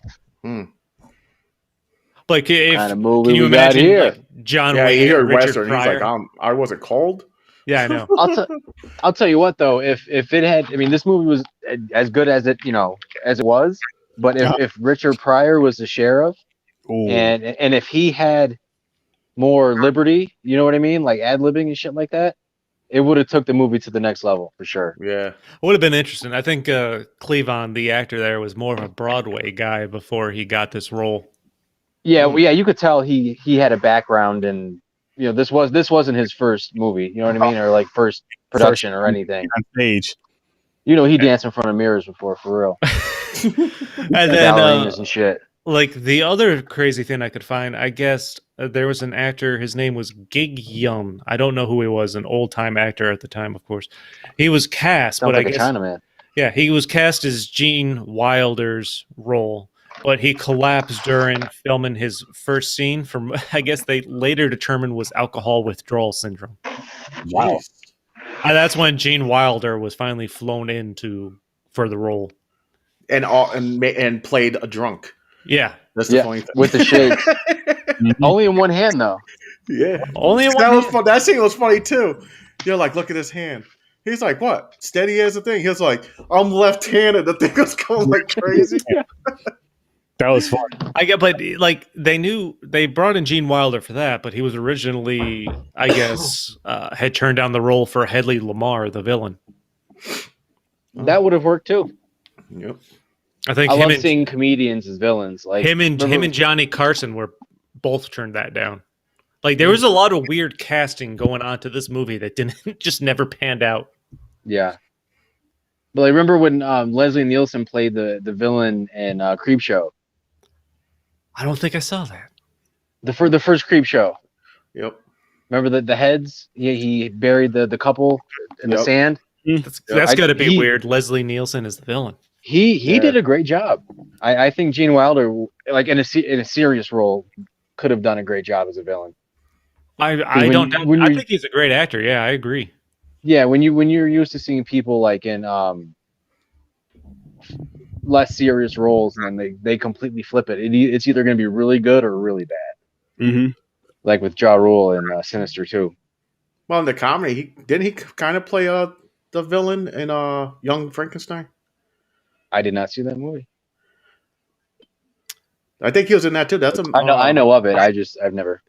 Like, if kind of movie can you we got imagine here. like, John Yeah, Wayne, he heard Richard Western. Pryor? He's like, I wasn't cold. Yeah, I know. I'll tell you what though, if it had, I mean, this movie was as good as it as it was, but if Richard Pryor was the sheriff, and if he had more liberty, you know what I mean, like ad-libbing and shit like that, it would have took the movie to the next level for sure. Yeah, Would have been interesting. I think Cleavon, the actor there, was more of a Broadway guy before he got this role. Yeah, well, yeah, you could tell he had a background, and this wasn't his first movie, you know what I mean, or like first production or anything. On stage. He danced in front of mirrors before, for real. And then Ballerinas and shit. like the other crazy thing I could find, I guess there was an actor. His name was Gig Yum. I don't know who he was. An old time actor at the time, of course. He was cast, Sounds but like I a guess Chinaman. yeah, he was cast as Gene Wilder's role, but he collapsed during filming his first scene from, I guess they later determined was alcohol withdrawal syndrome. wow. And that's when Gene Wilder was finally flown in for the role. And played a drunk. Yeah. That's the funny thing. With the shakes. Only in one hand though. Yeah, Only in that one was fun. That scene was funny too. You're like, look at his hand. He's like, what? Steady as a thing. He was like, I'm left-handed. The thing was going like crazy. That was fun. I get, but like they brought in Gene Wilder for that, but he was originally, I guess, had turned down the role for Hedley Lamar, the villain. That would have worked too. Yep. I think I him love and seeing comedians as villains. Like him and Johnny Carson were both turned that down. Like there was a lot of weird casting going on to this movie that didn't just never panned out. Yeah. But I remember when Leslie Nielsen played the villain in Creepshow. I don't think I saw that. The first Creepshow. Yep. Remember the heads? He buried the couple in the sand. That's got to be weird. Leslie Nielsen is the villain. He did a great job. I think Gene Wilder, like in a serious role, could have done a great job as a villain. I think he's a great actor. Yeah, I agree. Yeah, when you're used to seeing people like in less serious roles, and then they completely flip it. It's either going to be really good or really bad. Mm-hmm. Like with Ja Rule and Sinister 2. Well, in the comedy, didn't he kind of play the villain in Young Frankenstein? I did not see that movie. I think he was in that too. That's I know of it. I've never.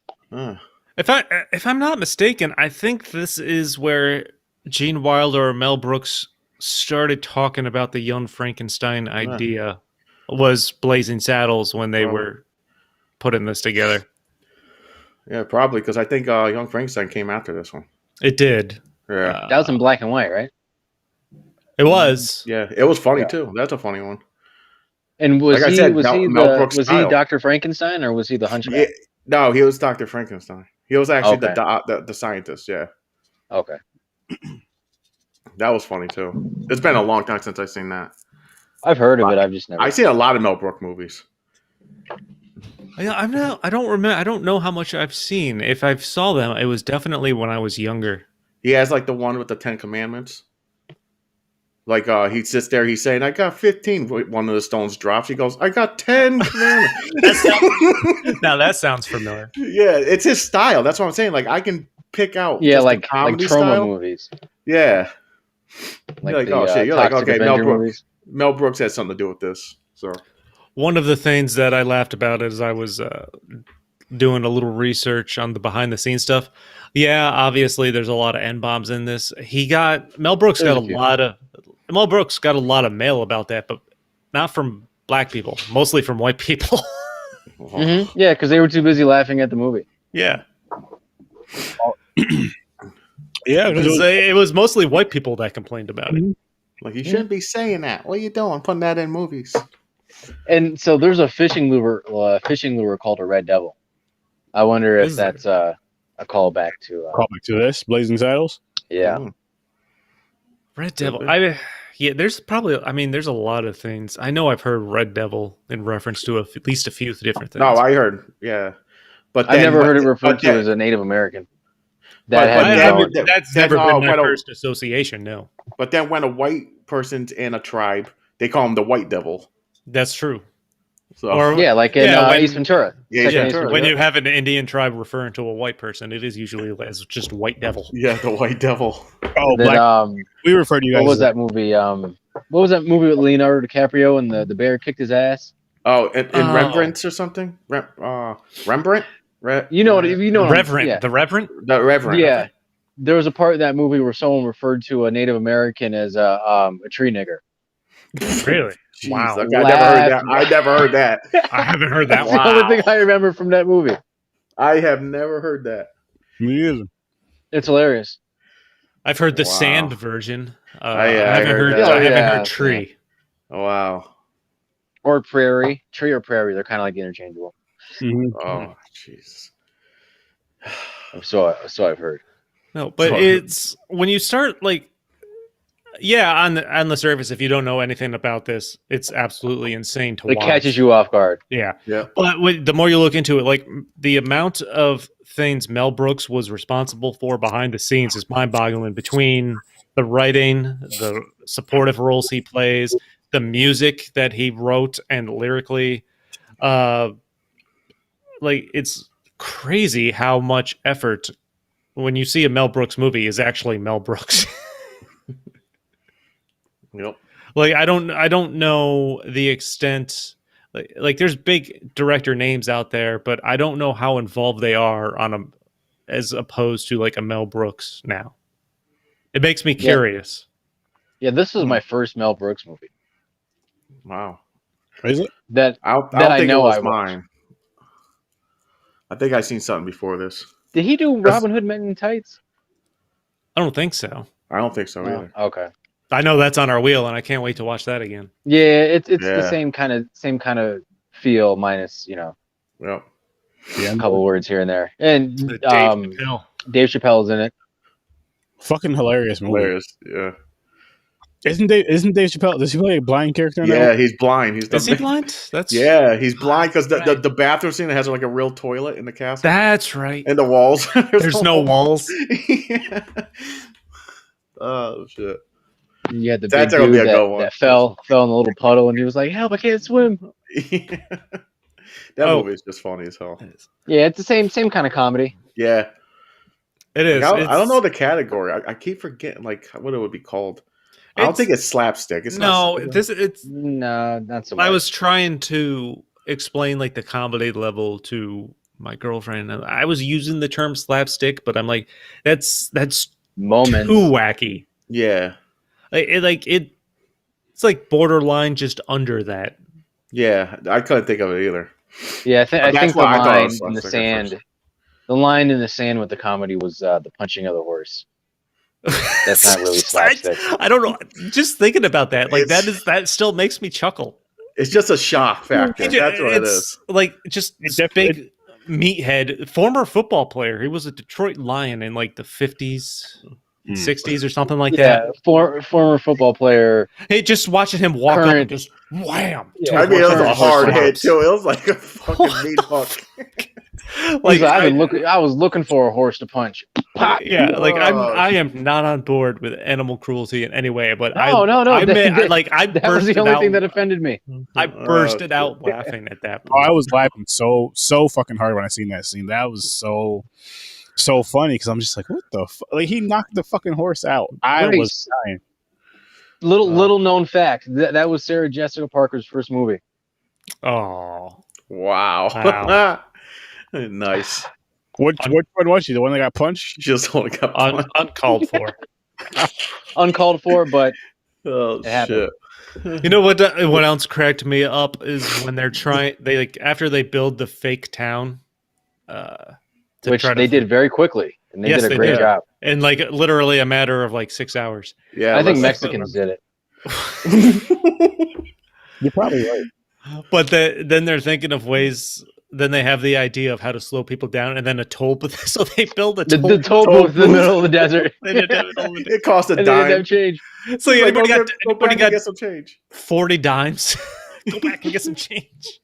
If I'm not mistaken, I think this is where Gene Wilder or Mel Brooks started talking about the Young Frankenstein idea was Blazing Saddles when they were putting this together. Yeah, probably because I think Young Frankenstein came after this one. It did. Yeah, That was in black and white, right? It was. yeah, it was funny too. That's a funny one. And was Like I he said, was he Mel the Brooks was he style. Dr. Frankenstein or was he the Yeah, Hunchback? no, he was Dr. Frankenstein. He was actually Okay. the scientist. Yeah, Okay. that was funny too. It's been a long time since I've seen that. I've heard of it. I've just never. I've seen a lot of Mel Brooks movies. Yeah, I don't remember. I don't know how much I've seen. If I saw them, it was definitely when I was younger. He has like the one with the 10 Commandments. Like he sits there, he's saying, "I got 15." One of the stones drops. He goes, "I got 10 commandments." Now that sounds familiar. Yeah, it's his style. That's what I'm saying. Like I can pick out Yeah, just the like comedy trauma style. movies. Yeah, Like you're like, you're like, Toxic okay, Mel Avenger Brooks. movies. Mel Brooks has something to do with this. So One of the things that I laughed about as I was doing a little research on the behind the scenes stuff. Yeah, obviously there's a lot of N-bombs in this. Mel Brooks got a lot of mail about that, but not from black people, mostly from white people. Mm-hmm. Yeah, because they were too busy laughing at the movie. Yeah. Yeah, It was mostly white people that complained about it. like you shouldn't be saying that. What are you doing? Putting that in movies. And so there's a fishing lure called a red devil. I wonder if Is there? that's a callback to. call back to this Blazing Saddles. Yeah. Mm. Red Devil. There's a lot of things. I know I've heard Red Devil in reference to at least a few different things. No, I heard. Yeah, but I've then- never heard it but referred to then- as a Native American. But That's then, never been my when a- first association, no. But then when a white person's in a tribe, they call him the White Devil. That's true. So Yeah, like in when- Ace Ventura. Yeah, Second Ace Ace Ventura, When Ventura. you have an Indian tribe referring to a white person, it is usually as just White Devil. yeah, the White Devil. Oh, Then, Black. We refer to you guys. what was as that movie? What was that movie with Leonardo DiCaprio and the bear kicked his ass? Oh, in Oh. Rembrandt or something? Rembrandt? You know what? You know what I'm- Reverend. Yeah. The Reverend? The Reverend. Yeah. There was a part in that movie where someone referred to a Native American as a tree nigger. Really? Jeez, Wow. like, I never heard that. I never heard that. I haven't heard that That's one. the only thing I remember from that movie. I have never heard that. Me either. It's hilarious. I've heard the Wow. sand version. I haven't heard heard. that. I haven't Yeah, heard tree. Oh, wow. Or prairie. Tree or prairie. They're kind of like interchangeable. Mhm. Oh, jeez. So I've heard. No, but Sorry. it's when you start like, yeah, on the surface, if you don't know anything about this, it's absolutely insane to It watch. catches you off guard. Yeah, Yeah. but the more you look into it, like the amount of things Mel Brooks was responsible for behind the scenes is mind-boggling. Between the writing, the supportive roles he plays, the music that he wrote and lyrically, like it's crazy how much effort when you see a Mel Brooks movie is actually Mel Brooks. Yep. Like I don't know the extent. Like there's big director names out there, but I don't know how involved they are as opposed to like a Mel Brooks now. It makes me curious. Yeah, this was my first Mel Brooks movie. Wow. Is it? That I don't That I think know it was I watched. mine. I think I seen something before this. did he do Robin Hood Men in Tights? I don't think so. I don't think so No. either. Okay. I know that's on our wheel, and I can't wait to watch that again. Yeah, it's the Yeah. same kind of feel minus Yep. a couple words here and there. And The Dave Chappelle. Dave Chappelle's in it. Fucking hilarious movie. Hilarious. Yeah. Isn't Dave Chappelle? Does he play a blind character in that Yeah, one? he's blind. He's the Is he blind? That's Yeah, he's blind because the bathroom scene has like a real toilet in the castle That's right. and the walls. There's no walls. Yeah. Oh shit. You had the big That's gonna be dude a good one. that fell in the little puddle, and he was like, "Help! I can't swim." That Oh. movie is just funny as hell. Yeah, it's the same kind of comedy. Yeah, It is. I don't know the category. I keep forgetting like what it would be called. I don't It's- think it's slapstick. It's No, not, it's. No, not so much. I was trying to explain like the comedy level to my girlfriend, and I was using the term slapstick, but I'm like, that's moments. too wacky. Yeah. It's like borderline just under that. Yeah. I couldn't think of it either. Yeah, I That's think the what I thought it line was in the slapstick at first. sand, the line in the sand with the comedy was the punching of the horse. That's not really slapstick. I don't know. Just thinking about that, like It's- that still makes me chuckle. It's just a shock factor. That's what it is. It's like just It this definitely- big meathead, former football player. He was a Detroit Lion in like the 50s, 60s or something like Yeah, that. former football player. Hey, just watching him walk up and Current- just wham. Yeah, I mean, it was a current hard horse hit hops. too. It was like a fucking meat hook. Like I was looking for a horse to punch. Pop. yeah, like Whoa. I am not on board with animal cruelty in any way, but No. I That was bursted the only out. thing that offended me. I bursted out laughing at that Oh, point. I was laughing so fucking hard when I seen that scene. That was so funny because I'm just like, what the fuck? Like he knocked the fucking horse out. I Right. was dying. Little known fact that was Sarah Jessica Parker's first movie. Oh, Wow. Wow. Nice. Which one was she? The one that got punched? Just only got punched. uncalled for. Uncalled for, but Oh It happened. shit. You know what else cracked me up is when they like after they build the fake town, to which try to- they did very quickly, and they Yes, did a they great did. job. in like literally a matter of like 6 hours. Yeah. I think let's- Mexicans did it. You're probably right. But then they're thinking of ways. Then they have the idea of how to slow people down, and then a toll booth. So they build a The toll. toll booth in the middle of the desert. It cost a And they didn't dime. have change. So Like, anybody go got get- go back and get some change. 40 dimes? Go back and get some change.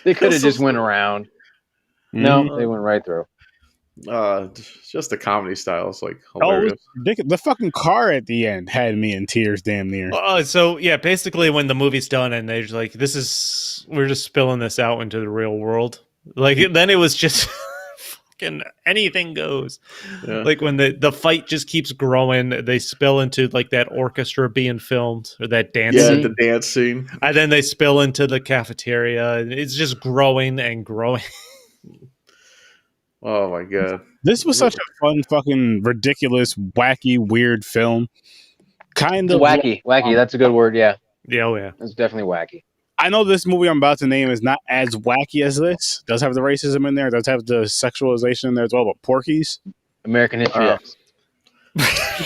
They could have So just went around. No, they went right through. Just the comedy style is like Oh, it was hilarious. ridiculous. The fucking car at the end had me in tears, damn near. So yeah, basically when the movie's done and they're just like, we're just spilling this out into the real world. Like then it was just fucking anything goes. Yeah. Like when the fight just keeps growing, they spill into like that orchestra being filmed or that dance Yeah, scene. the dance scene. And then they spill into the cafeteria. And it's just growing and growing. Oh my god. This was such a fun, fucking ridiculous, wacky, weird film. Kind It's of wacky. That's a good word. Yeah, Yeah, oh yeah. it's definitely wacky. I know this movie I'm about to name is not as wacky as this. It does have the racism in there. It does have the sexualization in there as well. But Porky's, American History X.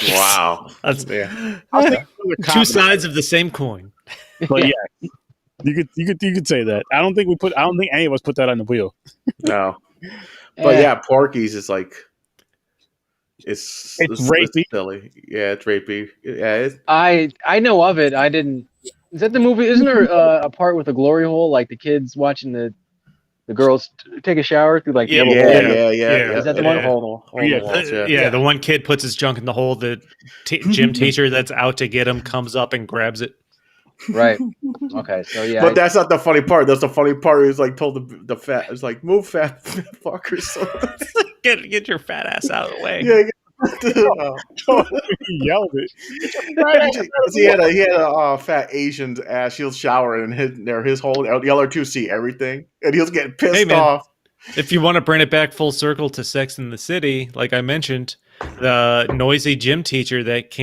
Wow. That's Yeah. I was thinking of the two comedy, sides of the same coin. But yeah, you could say that. I don't think any of us put that on the wheel. No. But yeah, Porky's is like it's rapey. silly. Yeah, it's rapey. Yeah, it's, I know of it. I didn't. Is that the movie? Isn't there a part with a glory hole, like the kids watching the girls take a shower through like the Yeah, little yeah, hole? yeah. Is that the Yeah. one? Hole in the walls, Yeah, the one kid puts his junk in the hole. The gym teacher that's out to get him comes up and grabs it. Right. Okay. So yeah. But that's not the funny part. That's the funny part. He's like told the fat. It's like move, fat fuckers. So, Get your fat ass out of the way. yeah. He yelled it. he had a fat Asian's ass. He'll shower in his hole. The other two see everything, and he'll get pissed Hey, man. off. If you want to bring it back full circle to Sex in the City, like I mentioned, the noisy gym teacher that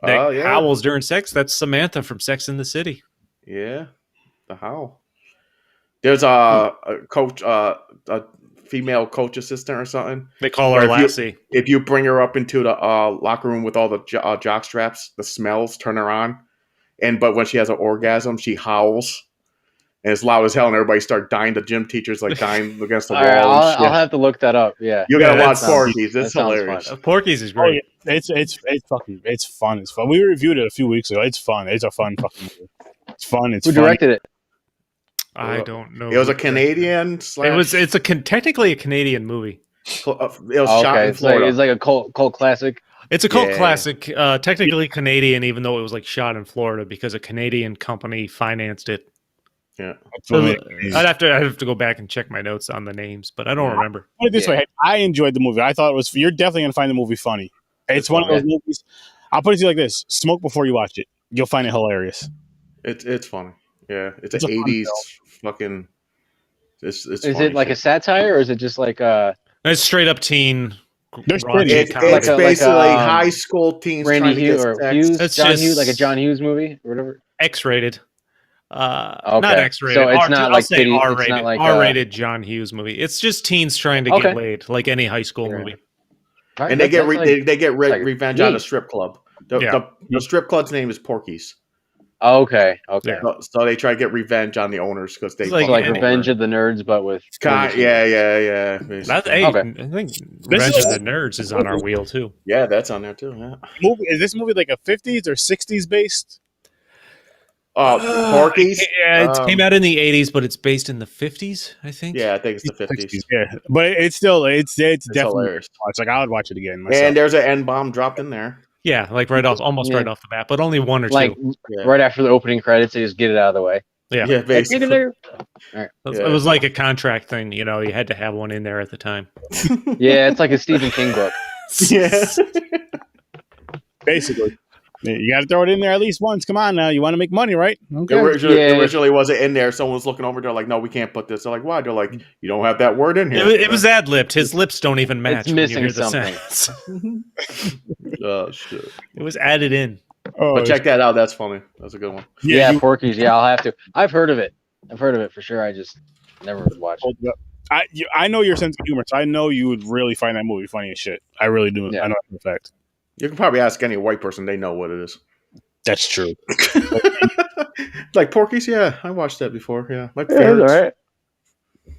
howls during sex, that's Samantha from Sex in the City. Yeah, the howl. There's a coach, a female coach assistant or something. They call Or her if you- Lassie. If you bring her up into the locker room with all the jock straps, the smells turn her on. But when she has an orgasm, she howls. And it's loud as hell, and everybody start dying. The gym teacher's like dying against the All wall. right, and shit. I'll have to look that up. Yeah. You gotta Yeah, watch that Porky's. that It's sounds hilarious. fun. Porky's is Oh great. yeah, it's fun. It's fun. We reviewed it a few weeks ago. It's fun. It's a fun fucking movie. It's fun. It's Who funny. directed it? I don't know. It was a Canadian. It's technically a Canadian movie. It was shot in It's like Florida. it's like a cult classic. It's a cult Yeah. classic, technically Canadian, even though it was like shot in Florida because a Canadian company financed it. Yeah. So Absolutely. I'd have to go back and check my notes on the names, but I don't remember. Put it this way, I enjoyed the movie. I thought it was. You're definitely gonna find the movie funny. It's one of those movies. I'll put it to you like this: smoke before you watch it. You'll find it hilarious. It's funny. Yeah, it's It's a an fun 80s fucking. It's Is it like a satire or is it just like It's straight up teen They're raunchy shitty. comedy. It's Like basically a, high school teens Randy trying to Hughes get or sex. Hughes, It's John just- Hughes, like a John Hughes movie or whatever. X-rated. Not Okay. X-rated. So it's not I'll like say pity- it's R-rated. not like, R-rated John Hughes movie. It's just teens trying to Okay. get laid, like any high school Yeah. movie. Right, And they get that's like- they get like revenge on a neat. strip club. Yeah. The strip club's name is Porky's. Okay. Yeah. So they try to get revenge on the owners because they It's like- So like Yeah. Revenge of the Nerds, but with yeah. That's basically. hey, Okay. I think Revenge of the Nerds is on our wheel too. Yeah, that's on there too. Yeah. Is this movie like a 50s or 60s based? Porky's. It came out in the 80s, but it's based in the 50s, I think. Yeah, I think it's the 50s. Yeah, but it's still it's definitely hilarious. watch. Like I would watch it again myself. And there's an N bomb dropped in there. Yeah, like right off, almost Yeah. right off the bat, but only one or like two. Yeah. right after the opening credits, they just get it out of the way. Yeah, Yeah, Like, basically. get in It Yeah. was like a contract thing. You know, you had to have one in there at the time. there. Yeah, it's like a Stephen King book. Yeah. Basically, you got to throw it in there at least once. Come on now, you want to make money, right? Okay. Originally wasn't in there. Someone was looking over. They're like, "No, we can't put this." They're like, "Why?" They're like, "You don't have that word in here." It was ad libbed. His lips don't even match. It's when you missing hear the something. sentence. Oh shit! It was added in. Oh, But check that out. That's funny. That's a good one. Yeah, you Porky's. Yeah, I'll have to. I've heard of it. I've heard of it for sure. I just never watched it. hold it up. I know your sense of humor, so I know you would really find that movie funny as shit. I really do. Yeah. I know that for a fact. You can probably ask any white person; they know what it is. That's true. Like Porky's, yeah, I watched that before. Yeah, like Yeah, it's all right.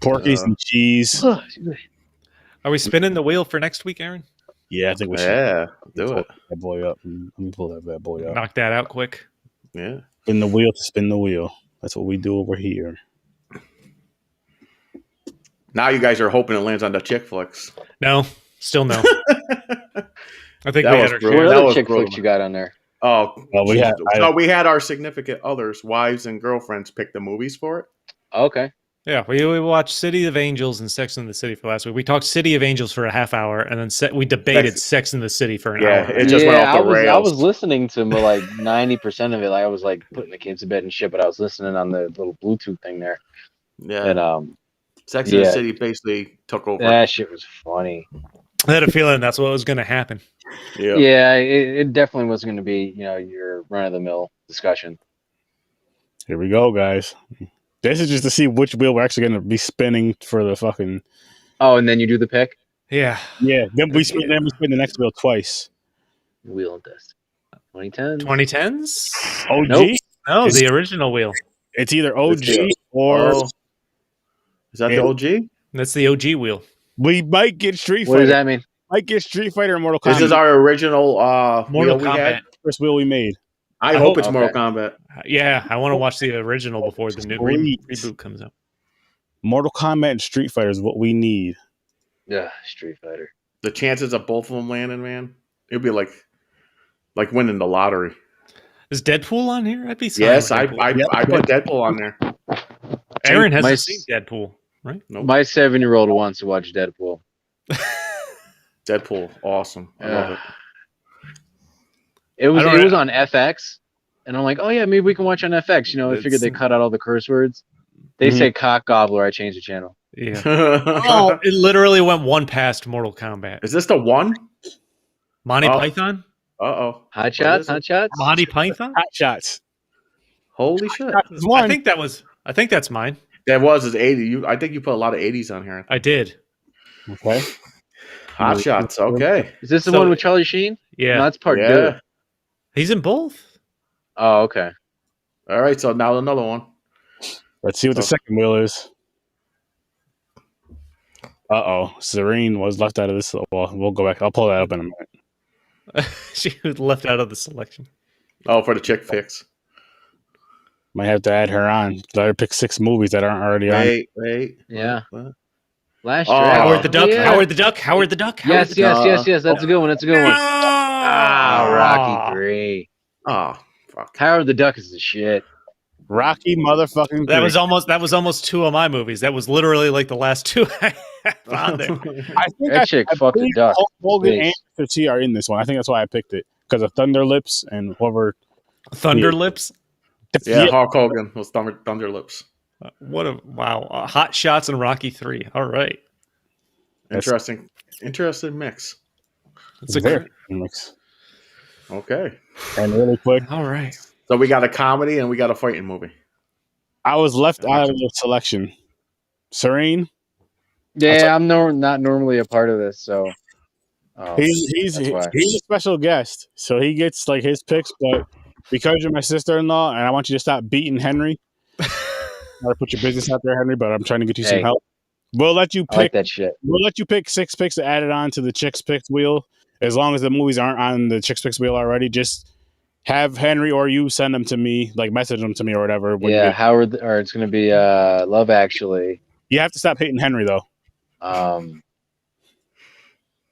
Porkies and cheese. Are we spinning the wheel for next week, Aaron? Yeah, I think we should Yeah, do pull it. that boy up. Let me pull that bad boy up. Knock that out quick. Yeah. Spin the wheel to spin the wheel. That's what we do over here. Now you guys are hoping it lands on the chick flicks. No, still no. I think That we was had our brutal. What share. That other was chick brutal. flicks you got on there? Oh, Well, we had we had our significant others, wives and girlfriends, pick the movies for it. Okay. Yeah, we watched City of Angels and Sex and the City for last week. We talked City of Angels for a half hour, and then we debated Sex and the City for an hour. It just went off the I rails. was listening to like 90% of it. Like I was like putting the kids to bed and shit, but I was listening on the little Bluetooth thing there. Yeah, And Sex and the yeah. City basically took over. that shit was funny. I had a feeling that's what was going to happen. Yeah. Yeah, it definitely was going to be, your run of the mill discussion. Here we go, guys. This is just to see which wheel we're actually going to be spinning for the fucking. Oh, and then you do the pick. Yeah. Yeah, then we spin the next wheel twice. Wheel and test. 2010. 2010s? OG. Nope. No, the original wheel. It's either OG It's or Oh. Is that the OG? That's the OG wheel. we might get Street What Fighter. does that mean? Might get Street Fighter and Mortal Kombat. This is our original Mortal wheel we had. Kombat. first wheel we made. I I hope hope- it's Mortal Okay. Kombat. Yeah, I want to watch the original before the new Please. reboot comes out. Mortal Kombat and Street Fighter is what we need. Yeah, Street Fighter. The chances of both of them landing, man, it'd be like winning the lottery. Is Deadpool on here? I'd be signed Yes, with I Deadpool. put Deadpool on there. Aaron hasn't My- seen Deadpool, right? Nope. My 7-year-old wants to watch Deadpool. Deadpool, awesome. I love it. It was I don't- it was on FX, and I'm like, oh yeah, maybe we can watch on FX. I figured they cut out all the curse words. They Mhm. say cock gobbler. I changed the channel. Yeah. Oh, it literally went one past Mortal Kombat. Is this the one? Monty Oh. Python? Uh-oh. Hot What shots, is it? hot shots. Monty Python? Hot shots. Holy shit. Is one. I think that's mine. That was his 80. I think you put a lot of 80s on here. I did. Okay. Hot shots. Okay. Is this the So- one with Charlie Sheen? Yeah. No, that's part Yeah. good. He's in both. Oh, okay. All right. So now another one. Let's see what the So- second wheel is. Serene was left out of this. Well, we'll go back. I'll pull that up in a minute. She was left out of the selection. Oh, for the chick fix. Might have to add her on. Let her pick 6 movies that aren't already on. Wait. Yeah. What? Last Oh. year. Howard the Duck. Yeah. Howard the Duck. Howard the Duck. Howard Yes, the yes, Duck. yes. That's a good one. That's a good one. Ah, Rocky 3. Oh, fuck. Howard the Duck is the shit. Rocky motherfucking. That three. was almost 2 of my movies. That was literally like the last 2 I found there. I think That chick fucked the believe duck. Hulk Hogan Base. and T are in this one. I think that's why I picked it because of Thunder Lips and whoever. Thunder Lips. Yeah, Hulk Hogan was Thunder Lips. What a wow! Hot Shots and Rocky 3. All right. Interesting mix. It's a Very great. mix. Okay. And really quick, All right. So we got a comedy and we got a fighting movie. I was left out of the selection. Serene, Yeah, I'm not normally a part of this, so he's that's why. a special guest, so he gets like his picks. But because you're my sister-in-law, and I want you to stop beating Henry, I gotta put your business out there, Henry. But I'm trying to get you some Hey. help. We'll let you I like pick. that shit. We'll let you pick 6 picks to add it on to the Chicks Picks wheel, as long as the movies aren't on the Chicks Picks wheel already. Just have Henry or you send them to me, like message them to me or whatever. When Yeah, Howard, or it's gonna be Love Actually. you have to stop hating Henry though. I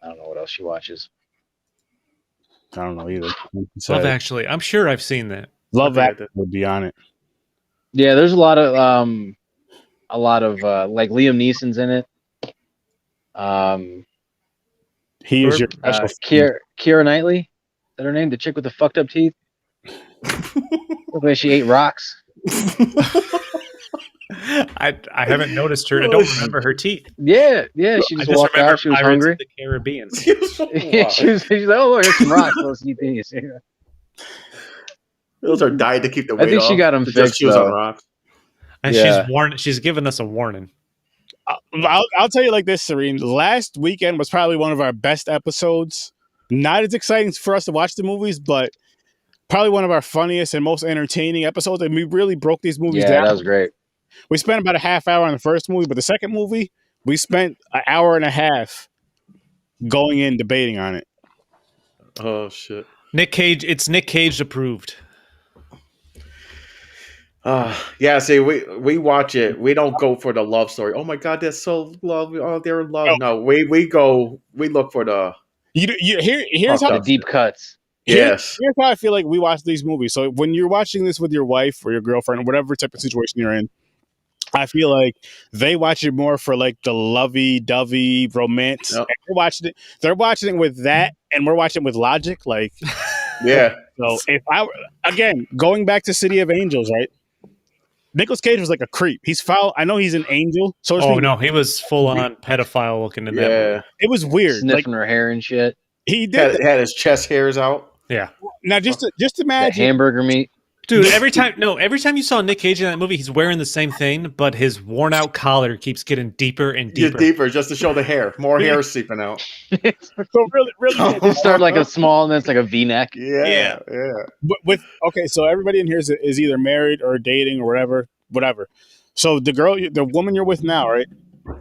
don't know what else she watches. I don't know either. Love Actually. I'm sure I've seen that. Love I think I that did. would be on it. Yeah, there's a lot of like Liam Neeson's in it. He is your special friend. Keira Knightley. Is that her name? The chick with the fucked up teeth. Look like she ate rocks. I haven't noticed her. I don't remember her teeth. Yeah. She I just just walked remember out. She was Pirates hungry. of the Caribbean. She's like, oh, look, there's some rocks. Let's eat these. Those are died to keep the weight I think off. she got them Just fixed, chews on though. rocks. And Yeah. she's given us a warning. I'll tell you like this, Serene. Last weekend was probably one of our best episodes. Not as exciting for us to watch the movies, but probably one of our funniest and most entertaining episodes. And we really broke these movies Yeah, down. that was great. We spent about a half hour on the first movie, but the second movie, we spent an hour and a half going in debating on it. Oh shit. Nick Cage. It's Nick Cage approved. Yeah, see, we watch it. We don't go for the love story. Oh my god, that's so love. Oh, they're in love. No, we look for the Here's how The deep cuts. yes. Here's how I feel like we watch these movies. So when you're watching this with your wife or your girlfriend or whatever type of situation you're in, I feel like they watch it more for like the lovey-dovey romance. Yep. And they're watching it with that, and we're watching it with logic. Like, Yeah. so if again, going back to City of Angels, right? Nicolas Cage was like a creep. He's foul. I know he's an angel. So to Oh speak. no, he was full on pedophile looking in that Yeah. movie. It was weird. Sniffing Like her hair and shit. he did. Had his chest hairs out. Yeah. Now just That imagine. hamburger meat. Dude, every time you saw Nick Cage in that movie, he's wearing the same thing, but his worn out collar keeps getting deeper and Deeper. deeper. Just to show the hair. More hair seeping out. So really, It started like a small, and then it's like a V-neck. Yeah. with okay, so everybody in here is either married or dating or whatever. So the woman you're with now, right?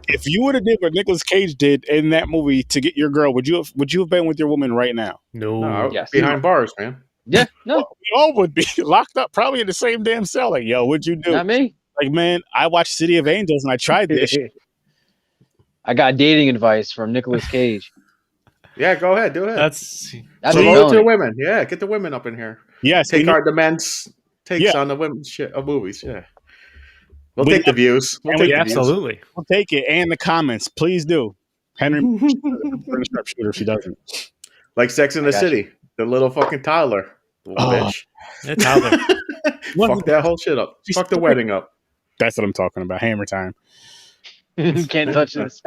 If you would have did what Nicolas Cage did in that movie to get your girl, would you have been with your woman right now? No. Yes. Behind bars, man. Yeah, no, We all would be locked up, probably in the same damn cell. Like, yo, what'd you do? not me. Like, man, I watched City of Angels and I tried this. shit. I got dating advice from Nicolas Cage. Yeah, go ahead, do it. That's That's Promote a it to the felony. women. Yeah, get the women up in here. Yes, Take the men's takes Yeah. on the women's shit of movies. Yeah. We'll We- take the views. We'll and take we- the views. absolutely. we'll take it. And the comments, please do. Henry, pretty sharpshooter if she doesn't. Like Sex in the got City. The little fucking toddler. Little Oh. bitch. It's out there. Fuck that whole shit up. Fuck the wedding up. That's what I'm talking about. Hammer time. Can't touch this.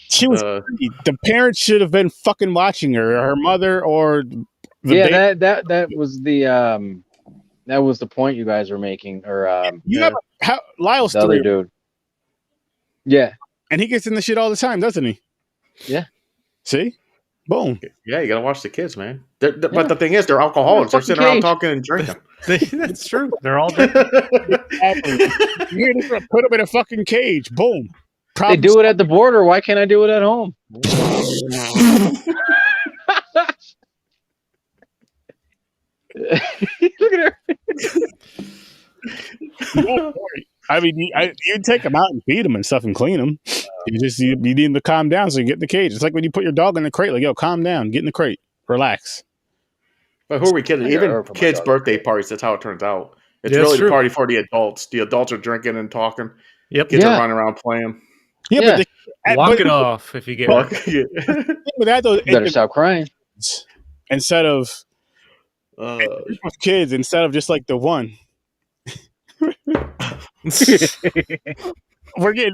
She was. The parents should have been fucking watching her mother, or the baby. that was the point you guys were making, or You have Lyle's the other 3, dude. Yeah, and he gets in the shit all the time, doesn't he? Yeah. See, boom. Yeah, you gotta watch the kids, man. But the thing is, they're alcoholics. They're Fucking sitting around Cage. talking and drinking. That's true. They're all dead. You're just gonna put him in a fucking cage. Boom. they do it at the border. Why can't I do it at home? Look at her. I mean, you take them out and feed them and stuff and clean them. You need them to calm down so you get in the cage. It's like when you put your dog in the crate. Like, yo, calm down, get in the crate, relax. But who are we kidding? I got Even her for my kids' dog. birthday parties, that's how it turns out. It's Yeah, really it's the true. party for the adults. The adults are drinking and talking. Yep. Kids Yeah. are running around playing. Yeah. Walk but it off if you get Fuck. hurt. Yeah. with that though, Better stop crying. instead of Uh, with kids, instead of just like the one.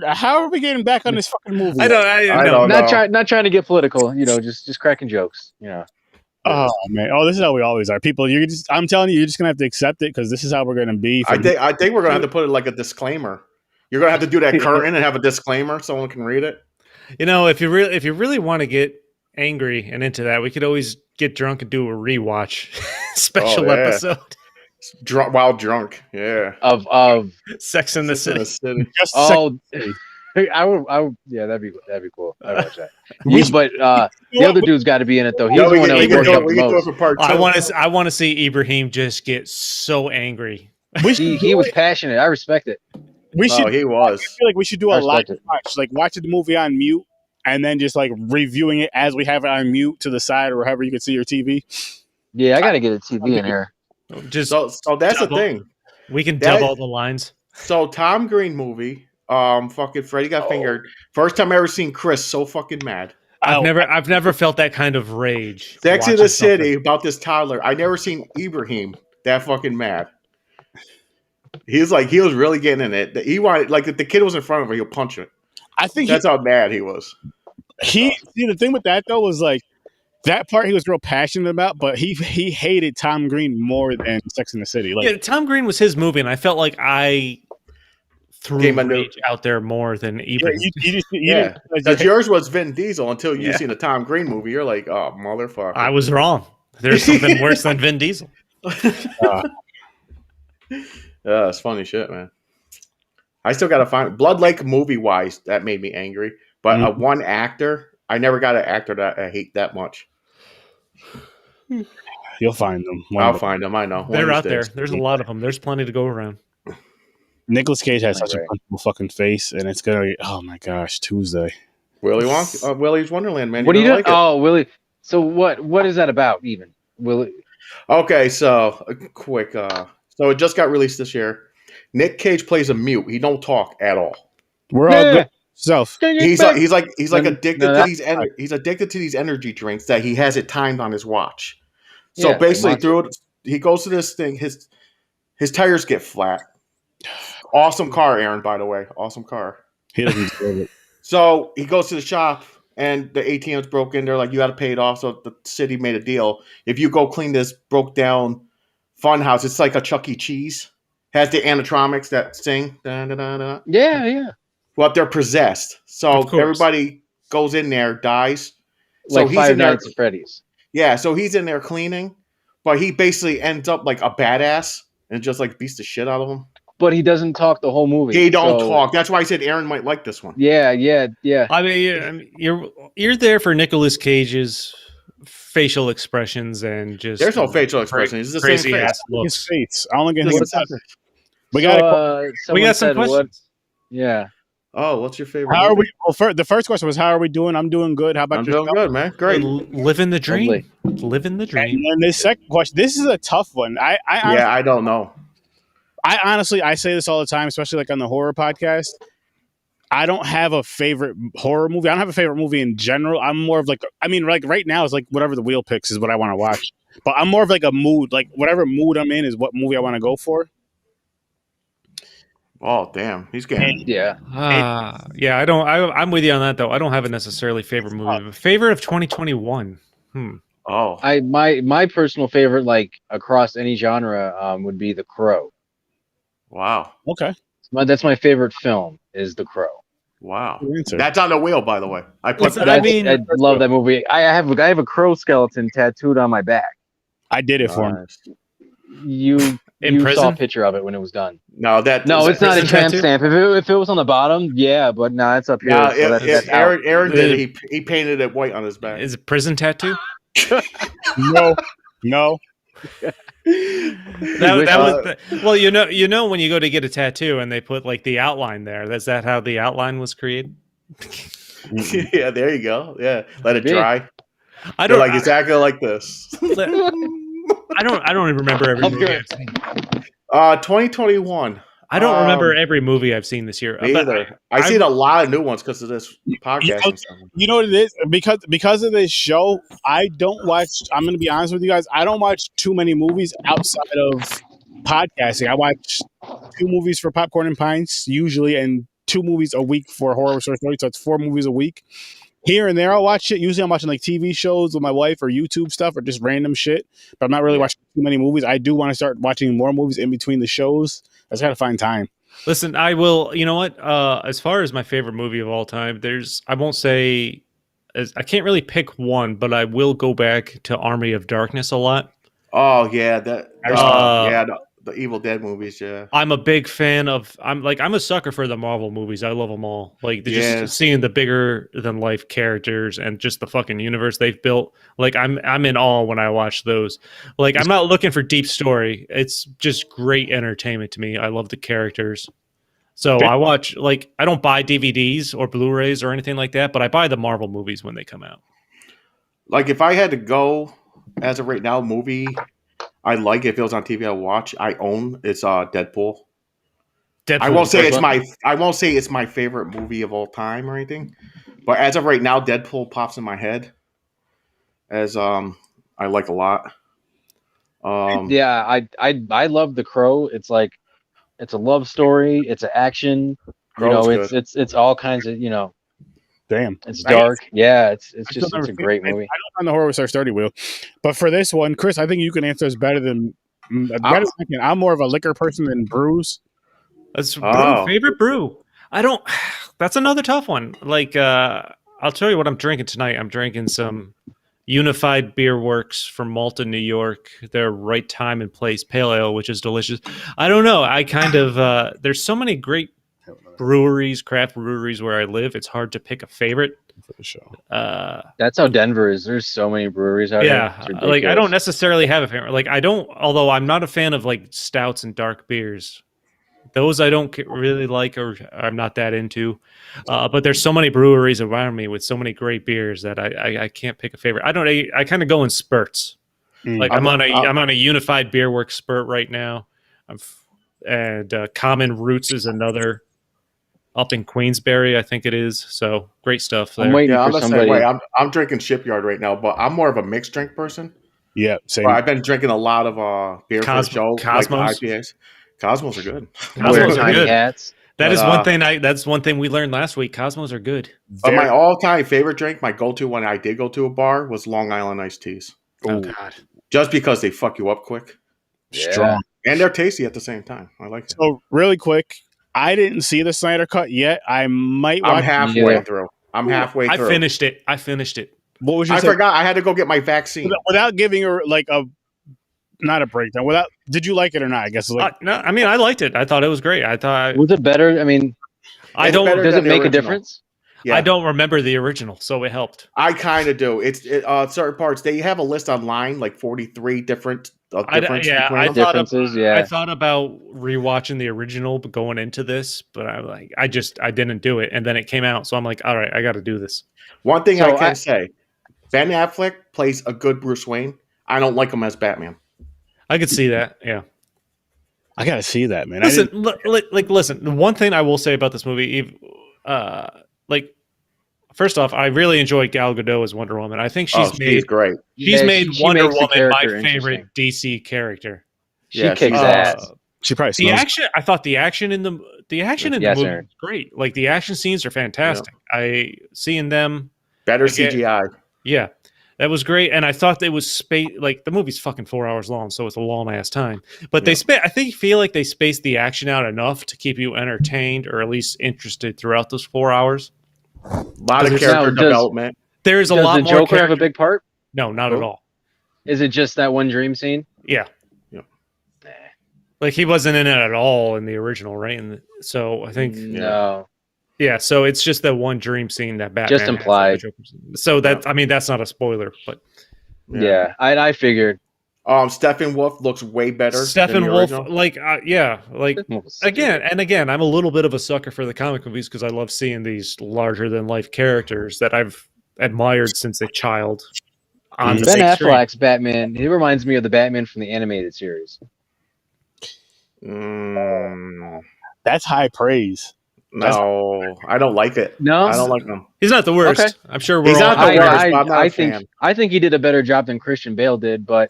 How are we getting back on this fucking movie? I don't know. Not trying to get political, just cracking jokes, Oh man! Oh, this is how we always are. People, I'm telling you, you're just gonna have to accept it because this really we're gonna be. I think we're gonna have to put it like a disclaimer. You're gonna have to do that curtain and have a disclaimer, someone can read it. If you really want to get angry and into that, we could always get drunk and do a rewatch special episode. While drunk, yeah. Of Sex in the City. I would, yeah, that'd be cool. I'd watch that. The other dude's got to be in it though. He's the one that was worked up the most. I want to see Ibrahim just get so angry. He was passionate. I respect it. He was. I feel like we should do a live watch, like watching the movie on mute and then just like reviewing it as we have it on mute to the side or wherever you can see your TV. Yeah, I got to get a TV in here. So that's the thing. We can dub all the lines. So Tom Green movie, fucking Freddy got fingered. First time I ever seen Chris so fucking mad. I've never felt that kind of rage. Sex in the City about this toddler. I never seen Ibrahim that fucking mad. He was really getting in it. He wanted, like, if the kid was in front of him, he'll punch it. I think that's how mad he was. The thing with that though was like that part he was real passionate about, but he hated Tom Green more than Sex in the City. Like, yeah, Tom Green was his movie, and I felt like I threw rage out there more than Ibrahim. Because yours was Vin Diesel until you seen the Tom Green movie. You're like, oh, motherfucker. I was wrong. There's something worse than Vin Diesel. It's funny shit, man. I still got to find Blood Lake movie wise. That made me angry. But one actor, I never got an actor that I hate that much. You'll find them. I'll find them. I know. They're out there. There's a lot of them. There's plenty to go around. Nicolas Cage has such a punchable fucking face, and it's gonna be, oh my gosh, Tuesday. Willy's Wonderland, man. What are you doing? Oh, Willy. So what is that about, even? Willy? Okay, so quick. So it just got released this year. Nick Cage plays a mute. He don't talk at all. We're all good. Self. He's addicted to these. He's addicted to these energy drinks that he has it timed on his watch. So basically, he goes to this thing. His tires get flat. Awesome car, Aaron. By the way, awesome car. He doesn't deserve it. So he goes to the shop, and the ATM's broken. They're like, you got to pay it off. So the city made a deal. If you go clean this broke down fun house, it's like a Chuck E. Cheese. Has the animatronics that sing. Da, da, da, da. Yeah. Well, they're possessed. So everybody goes in there, dies. So like he's Five in there. Nights at Freddy's. Yeah, so he's in there cleaning, but he basically ends up like a badass and just like beats the shit out of him. But he doesn't talk the whole movie. He don't talk. That's why I said Aaron might like this one. Yeah. I mean, you're there for Nicolas Cage's facial expressions and just there's no facial expressions. It's the crazy same ass looks. His face. I only get his We got some questions. Yeah. Oh, what's your favorite? How are we? Well, the first question was, how are we doing? I'm doing good. How about yourself? I'm doing good, man. Great. Living the dream. Living the dream. And then the second question. This is a tough one. I don't know. I honestly say this all the time, especially like on the horror podcast. I don't have a favorite horror movie. I don't have a favorite movie in general. I'm more of like, like right now it's like whatever the wheel picks is what I want to watch. But I'm more of like a mood, like whatever mood I'm in is what movie I want to go for. Oh damn, he's getting I'm with you on that though. I don't have a necessarily favorite movie. Favorite of 2021. Oh, my personal favorite, like across any genre, would be The Crow. Wow. Okay. That's my favorite film. Is The Crow. Wow. That's on the wheel, by the way. I love that movie. I have a crow skeleton tattooed on my back. I did it for him. You saw a picture of it when it was done. No, it's not a tramp stamp. If it was on the bottom, yeah, but no, it's up here. Aaron did it. He painted it white on his back. Is it prison tattoo? No. Well, you know when you go to get a tattoo and they put like the outline there. Is that how the outline was created? Yeah, there you go. Yeah, let it dry. Exactly like this. I don't even remember every movie I've seen. 2021. I don't remember every movie I've seen this year. Either. I've seen a lot of new ones because of this podcast. You know what it is? Because of this show, I don't watch. I'm going to be honest with you guys. I don't watch too many movies outside of podcasting. I watch 2 movies for Popcorn and Pints usually, and 2 movies a week for Horror Story 30, so it's 4 movies a week. Here and there, I'll watch it. Usually, I'm watching like TV shows with my wife or YouTube stuff or just random shit. But I'm not really watching too many movies. I do want to start watching more movies in between the shows. I just got to find time. Listen, I will. You know what? As far as my favorite movie of all time, I won't say. I can't really pick one, but I will go back to Army of Darkness a lot. Oh yeah, the Evil Dead movies. Yeah, I'm a big fan of. I'm a sucker for the Marvel movies. I love them all. Like just seeing the bigger than life characters and just the fucking universe they've built. Like I'm in awe when I watch those. Like I'm not looking for deep story. It's just great entertainment to me. I love the characters. So I watch, like, I don't buy DVDs or Blu-rays or anything like that, but I buy the Marvel movies when they come out. Like, if I had to go, as of right now, movie I like, if it was on TV, I watch, I own, it's Deadpool. I won't say it's my favorite movie of all time or anything, but as of right now, Deadpool pops in my head as I like a lot. I love The Crow. It's like, it's a love story. It's an action. It's all kinds of, Damn. It's dark. It's a great movie. I don't find the Horror Story 30 wheel. But for this one, Chris, I think you can answer this better than I'm more of a liquor person than brews. That's favorite brew. That's another tough one. Like, I'll tell you what I'm drinking tonight. I'm drinking some Unified Beer Works from Malta, New York. Their Right Time and Place Pale Ale, which is delicious. I don't know. I kind of there's so many great breweries, craft breweries where I live. It's hard to pick a favorite. For the show. That's how Denver is. There's so many breweries out here. Yeah, like I don't necessarily have a favorite. Like although I'm not a fan of like stouts and dark beers. Those I don't really like or I'm not that into. But there's so many breweries around me with so many great beers that I can't pick a favorite. I kind of go in spurts. Like I'm on a Unified Beer Works spurt right now. And Common Roots is another up in Queensbury, I think it is. So great stuff there. I'm waiting for somebody. I'm drinking Shipyard right now, but I'm more of a mixed drink person. Yeah, same. I've been drinking a lot of beer for the show, Cosmos. like IPAs. Cosmos are good. Cosmos are good. Hats. That's one thing we learned last week. Cosmos are good. But my all-time favorite drink, my go-to when I did go to a bar, was Long Island iced teas. Oh God! Just because they fuck you up quick, strong, and they're tasty at the same time. I like it. So really quick, I didn't see the Snyder Cut yet. I might. I'm halfway through. I finished it. What was you? I forgot. I had to go get my vaccine without giving her like not a breakdown. Did you like it or not? I guess. No, I mean, I liked it. I thought it was great. Was it better? I mean, does it make a difference? Yeah. I don't remember the original, so it helped. I kind of do. It's certain parts. They have a list online, like 43 different differences. I thought about rewatching the original going into this, but I didn't do it, and then it came out, so I'm like, all right, I got to do this. One thing I can say, Ben Affleck plays a good Bruce Wayne. I don't like him as Batman. I could see that. Yeah. I gotta see that, man. Listen. The one thing I will say about this movie, first off, I really enjoyed Gal Gadot as Wonder Woman. I think she's great. She's made Wonder Woman my favorite DC character. She kicks ass. She probably the action. I thought the action in the movie was great. Like the action scenes are fantastic. Yeah. Seeing them better CGI. Yeah. That was great, and I thought it was like the movie's fucking 4 hours long, so it's a long ass time. But I feel like they spaced the action out enough to keep you entertained or at least interested throughout those 4 hours. A lot of character development. There's a lot more. Does the Joker have a big part? No, not at all. Is it just that one dream scene? Yeah. Like he wasn't in it at all in the original, right? So I think no. Yeah, so it's just that one dream scene that Batman just implied. So I mean, that's not a spoiler, but I figured. Steppenwolf looks way better. Steppenwolf, again, I'm a little bit of a sucker for the comic movies because I love seeing these larger than life characters that I've admired since a child. Ben Affleck's Batman, he reminds me of the Batman from the animated series. That's high praise. No, I don't like it. No, I don't like him. He's not the worst. Okay. I'm sure he's not the worst. But I'm not a fan. I think he did a better job than Christian Bale did, but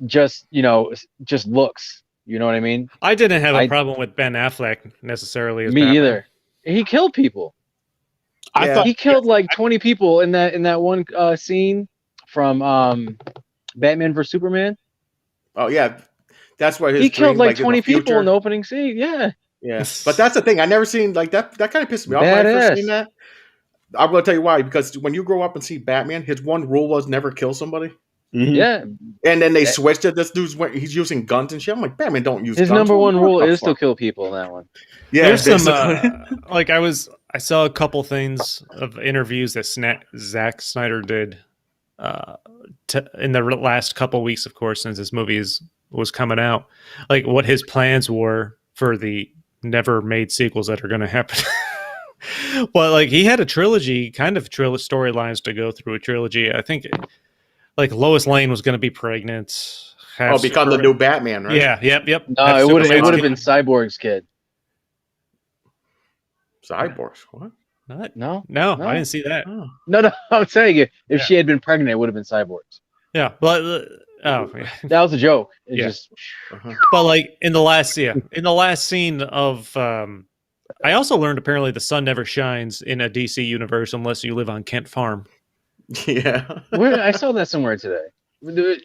just looks. You know what I mean? I didn't have a problem with Ben Affleck necessarily as Me Batman. either. He killed people. I Yeah. thought He killed like 20 people in that one scene from Batman vs Superman. Oh yeah, that's what his He killed dream, like in 20 the people in the future. opening scene. Yeah. Yeah, but that's the thing. I never seen like that. That kind of pissed me off when I first seen Badass. that. I'm going to tell you why. Because when you grow up and see Batman, his one rule was never kill somebody. Mhm. Yeah. And then they switched it. This dude's he's using guns and shit. I'm like, Batman don't use His guns. number one What rule the is to fuck? kill people in that one. Yeah, There's some basically. like I saw a couple things of interviews that Zack Snyder did in the last couple weeks, of course, since this movie was coming out, like what his plans were for the never made sequels that are going to happen. Well, like he had a trilogy, kind of storylines to go through a trilogy. I think like Lois Lane was going to be pregnant. Become the new Batman, right? Yeah, yep. No, Have it would Superman's have kid. been Cyborg's kid. Cyborgs. What? What? No, No, I didn't see that. Oh. no. I'm telling you, if Yeah. she had been pregnant, it would have been Cyborg's. Yeah, but oh, yeah. That was a joke. It Yeah. just Uh-huh. But like in the last scene of I also learned apparently the sun never shines in a DC universe unless you live on Kent Farm. Yeah. I saw that somewhere today.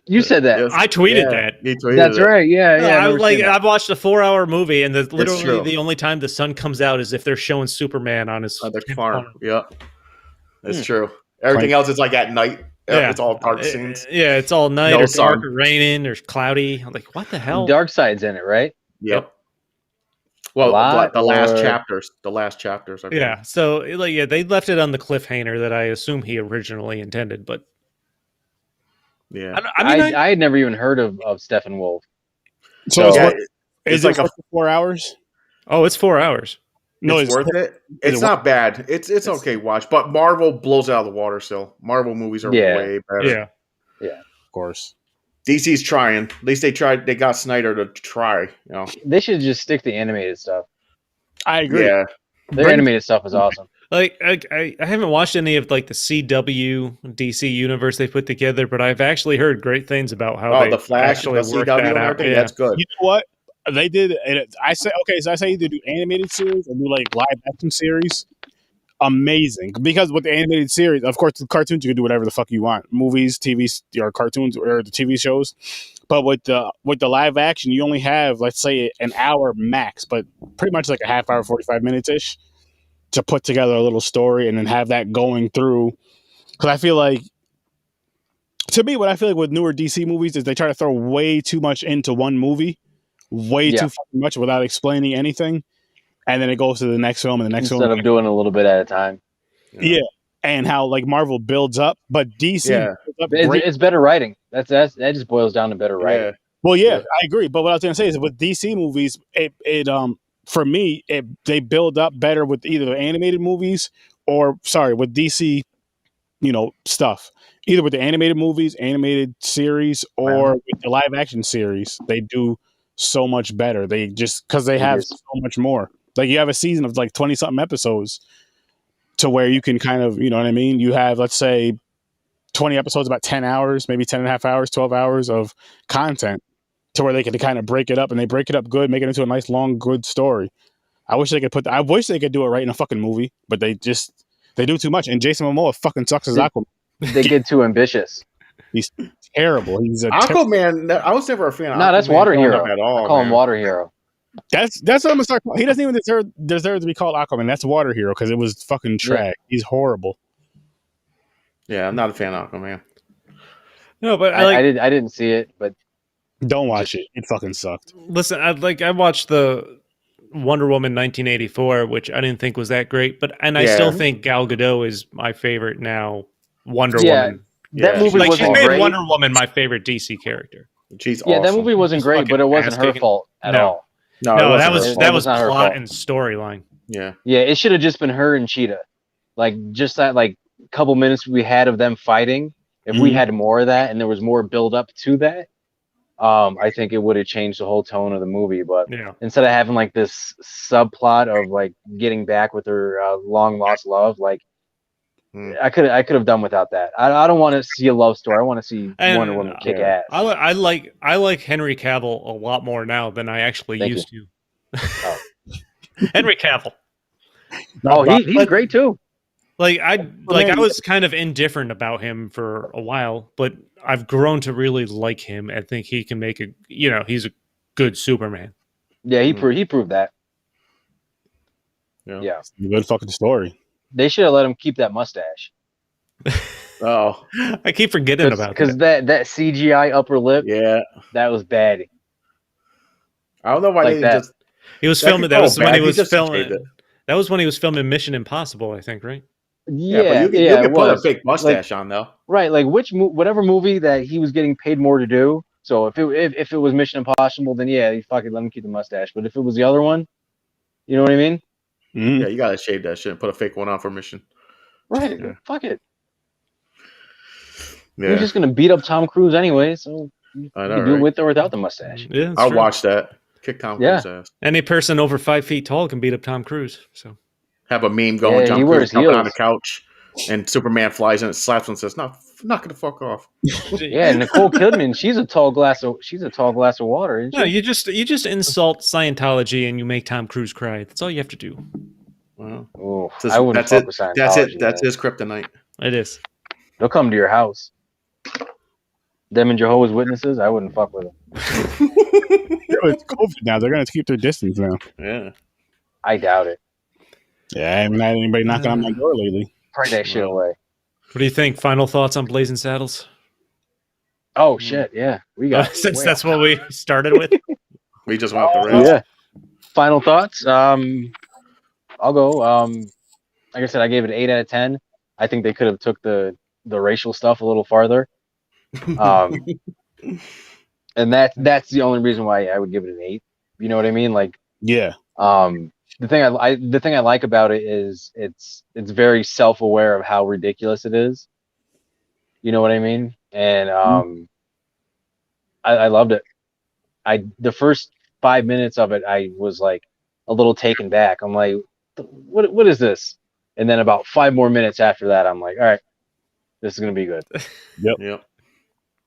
You said that. Yes. I tweeted Yeah, that. he tweeted That's it. right. Yeah, yeah. I've watched a 4-hour movie, and literally true. the only time the sun comes out is if they're showing Superman on his On the Kent farm. Yeah. That's Hmm. true. Everything else is like at night. Yeah. It's all dark scenes. Yeah, it's all night No or sun. dark or raining or cloudy. I'm like, what the hell? Dark Side's in it, right? Yep. Well, lot the last or- chapters. The last chapters. I think. Yeah, so like they left it on the cliffhanger that I assume he originally intended, but Yeah. I had never even heard of Steppenwolf. So So, it's yeah, worth, it's is like it worth the 4 hours? oh, it's 4 hours. No, it's worth it. It's it not bad. It's okay watch, but Marvel blows it out of the water still. Marvel movies are Yeah. way better. Yeah. Of course. DC's trying. At least they tried. They got Snyder to try. You know. They should just stick to animated stuff. I agree. Yeah. Their animated stuff is awesome. Like I haven't watched any of like the CW DC universe they put together, but I've actually heard great things about how they The Flash, the actually worked CW, that and out. everything. Yeah. That's good. You know what? They did. I say okay. So I say either do animated series or do like live action series. Amazing, because with the animated series, of course, the cartoons you can do whatever the fuck you want, movies, TV, or cartoons, or the TV shows. But with the live action, you only have, let's say, an hour max, but pretty much like a half hour, 45 minutes ish, to put together a little story and then have that going through. Because I feel like, to me, what I feel like with newer DC movies is they try to throw way too much into one movie, way too fucking much without explaining anything, and then it goes to the next film and the next Instead film. of doing a little bit at a time. Yeah, and how like Marvel builds up, but DC builds up great. It's better writing. That just boils down to better writing. Yeah. Well, yeah, I agree. But what I was going to say is with DC movies, it for me, they build up better with either the animated movies with DC, stuff. Either with the animated movies, animated series, or with the live action series. They do so much better. They just because they have so much more. Like you have a season of like 20 something episodes to where you can kind of, you know what I mean? You have, let's say, 20 episodes, about 10 hours, maybe 10 and a half hours, 12 hours of content to where they can kind of break it up, and they break it up good, make it into a nice, long, good story. I wish they could do it right in a fucking movie, but they do too much. And Jason Momoa fucking sucks as Aquaman. They get too ambitious. He's terrible. He's a Aquaman. I was never a fan of No, Aquaman that's Water growing Hero. up at all. I call him man. Water Hero. That's what I'm gonna start. He doesn't even deserve to be called Aquaman. That's Water Hero because it was fucking trash. He's horrible. Yeah, I'm not a fan of Aquaman. No, but I didn't see it, but Don't watch it. It fucking sucked. listen, I watched the Wonder Woman 1984, which I didn't think was that great, I still think Gal Gadot is my favorite now. Wonder Woman. that Yeah. movie Like she's wasn't made great. Wonder Woman my favorite DC character. She's Yeah, that awesome. movie wasn't She's great, fucking but it wasn't her ass-kicking. fault at No. all. No, No, it that wasn't was her was not her plot fault. and storyline. Yeah. Yeah, it should have just been her and Cheetah. Like just that couple minutes we had of them fighting. If we had more of that and there was more build up to that, I think it would have changed the whole tone of the movie. But Yeah. instead of having like this subplot of like getting back with her long lost love, like I could have done without that. I don't want to see a love story. I want to see Wonder Woman kick ass. I like Henry Cavill a lot more now than I actually used to. Oh. Henry Cavill. Oh, he's great too. I was kind of indifferent about him for a while, but I've grown to really like him and think he can make he's a good Superman. Yeah, he proved that. Yeah. It's a good fucking story. They should have let him keep that mustache. Oh, I keep forgetting about that. Because that CGI upper lip, that was bad. I don't know why they just. He was filming. That was when he was filming. That was when he was filming Mission Impossible, I think, right? Yeah, but you can put a fake mustache on though. Right, like whatever movie that he was getting paid more to do. So if it was Mission Impossible, then you fucking let him keep the mustache. But if it was the other one, you know what I mean? Mm-hmm. Yeah, you gotta shave that shit and put a fake one on for Mission. Right, fuck it. Yeah. You're just gonna beat up Tom Cruise anyway, so you can do it with or without the mustache. Yeah, I'll watch that. Kick Tom Cruise's ass. Any person over 5 feet tall can beat up Tom Cruise. So have a meme going, Tom Cruise jumping on the couch, and Superman flies in and slaps him and says, "No, not gonna fuck off." Yeah, Nicole Kidman, she's a tall glass of water. Isn't she? No, you just insult Scientology and you make Tom Cruise cry. That's all you have to do. Well, I wouldn't fuck with Scientology. That's it. That's his kryptonite. It is. They'll come to your house. Them and Jehovah's Witnesses, I wouldn't fuck with them. It's COVID now. They're gonna keep their distance now. Yeah. I doubt it. Yeah, I haven't had anybody knocking on my door lately. Pray that shit away. What do you think? Final thoughts on Blazing Saddles? Oh shit, yeah. We got since that's what we started with. We just went the rails. Yeah. Final thoughts. I'll go. Like I said, I gave it 8 out of 10. I think they could have took the racial stuff a little farther. And that's the only reason why I would give it an 8. You know what I mean? Like, yeah. The thing I like about it is it's very self-aware of how ridiculous it is. You know what I mean? And I loved it. The first 5 minutes of it, I was like a little taken back. I'm like, what is this? And then about 5 more minutes after that, I'm like, all right, this is gonna be good. Yep.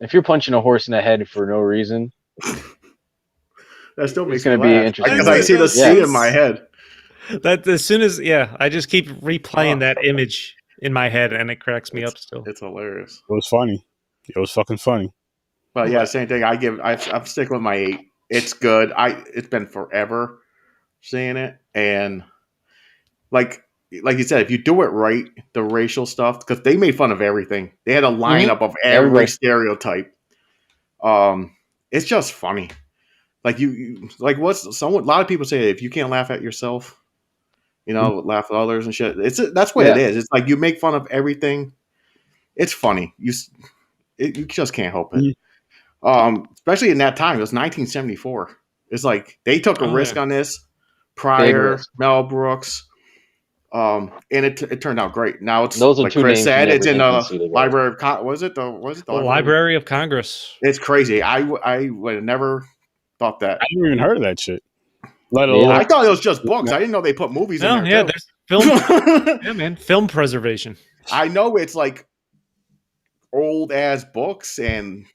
If you're punching a horse in the head for no reason, that still makes it's gonna be interesting. Because I see the scene in my head. That as soon as I just keep replaying that image in my head, and it cracks me up still. It's hilarious. It was funny. It was fucking funny. But yeah, same thing. I'm sticking with my 8. It's good. It's been forever seeing it, and like you said, if you do it right, the racial stuff, because they made fun of everything. They had a lineup of every stereotype. It's just funny. Like you like a lot of people say if you can't laugh at yourself, laugh at others and shit. That's what it is. It's like you make fun of everything. It's funny. You just can't help it. Especially in that time, it was 1974. It's like they took a risk on this. Pryor, Mel Brooks, and it turned out great. Now it's those are like two Chris names said, it's in the Library of was it the Library of Congress? It's crazy. I would have never thought that. I never even heard of that shit. I thought it was just books. I didn't know they put movies in there. There's film. Yeah, man, film preservation. I know it's like old ass books and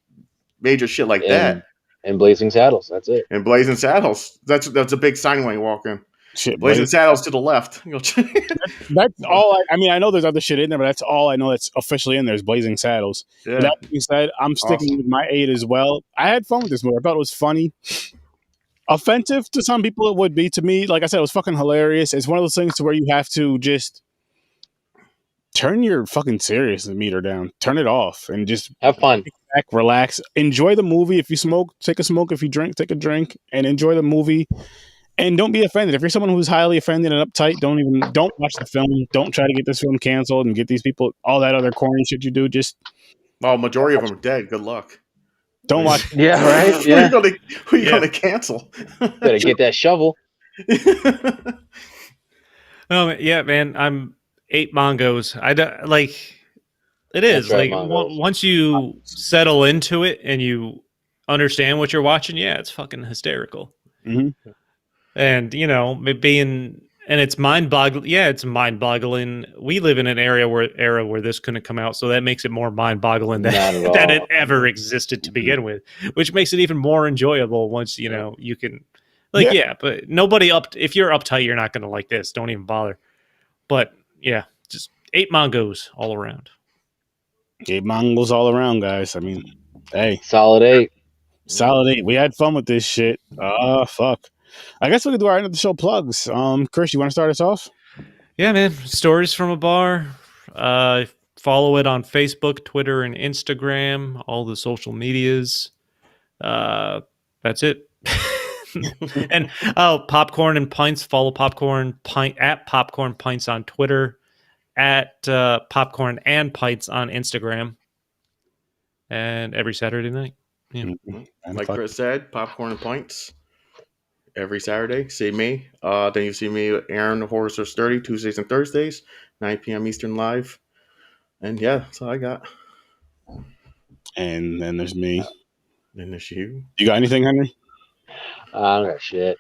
major shit like that. And Blazing Saddles, that's it. And Blazing Saddles, that's a big sign when you walk in. Shit, Blazing Saddles to the left. That's all. I mean, I know there's other shit in there, but that's all I know that's officially in there is Blazing Saddles. Yeah. That being said, I'm sticking with my 8 as well. I had fun with this movie. I thought it was funny. Offensive to some people, it would be. To me, like I said, it was fucking hilarious. It's one of those things to where you have to just turn your fucking serious meter down, turn it off, and just have fun. Back, relax, enjoy the movie. If you smoke, take a smoke. If you drink, take a drink, and enjoy the movie. And don't be offended. If you're someone who's highly offended and uptight, don't watch the film. Don't try to get this film canceled and get these people all that other corny shit you do. Just majority of them are dead. Good luck. Don't watch. Yeah, right. Yeah. Who are you gonna cancel? Better get that shovel. Oh yeah, man. I'm 8 mongos. It is right, like once you settle into it and you understand what you're watching, it's fucking hysterical. Mm-hmm. And being And it's mind-boggling. Yeah, it's mind-boggling. We live in an era where this couldn't come out, so that makes it more mind-boggling Not at all. that it ever existed to begin with, which makes it even more enjoyable once you know you can. Like, yeah, but nobody if you're uptight, you're not going to like this. Don't even bother. But yeah, just 8 Mongos all around. 8 Mongols all around, guys. I mean, hey, Solid 8. solid 8. We had fun with this shit. Fuck. I guess we could do our end of the show plugs. Chris, you want to start us off? Yeah, man. Stories from a bar. Follow it on Facebook, Twitter, and Instagram. All the social medias. That's it. And Popcorn and Pints. Follow Popcorn Pint at Popcorn Pints on Twitter, at Popcorn and Pints on Instagram, and every Saturday night. Yeah. Mm-hmm. Like Chris said, Popcorn and Pints every Saturday. See me. Then you see me, Aaron, the Horror Source 30, Tuesdays and Thursdays, 9 p.m. Eastern live. And yeah, that's all I got. And then there's me. And there's you. You got anything, Henry? I don't got shit.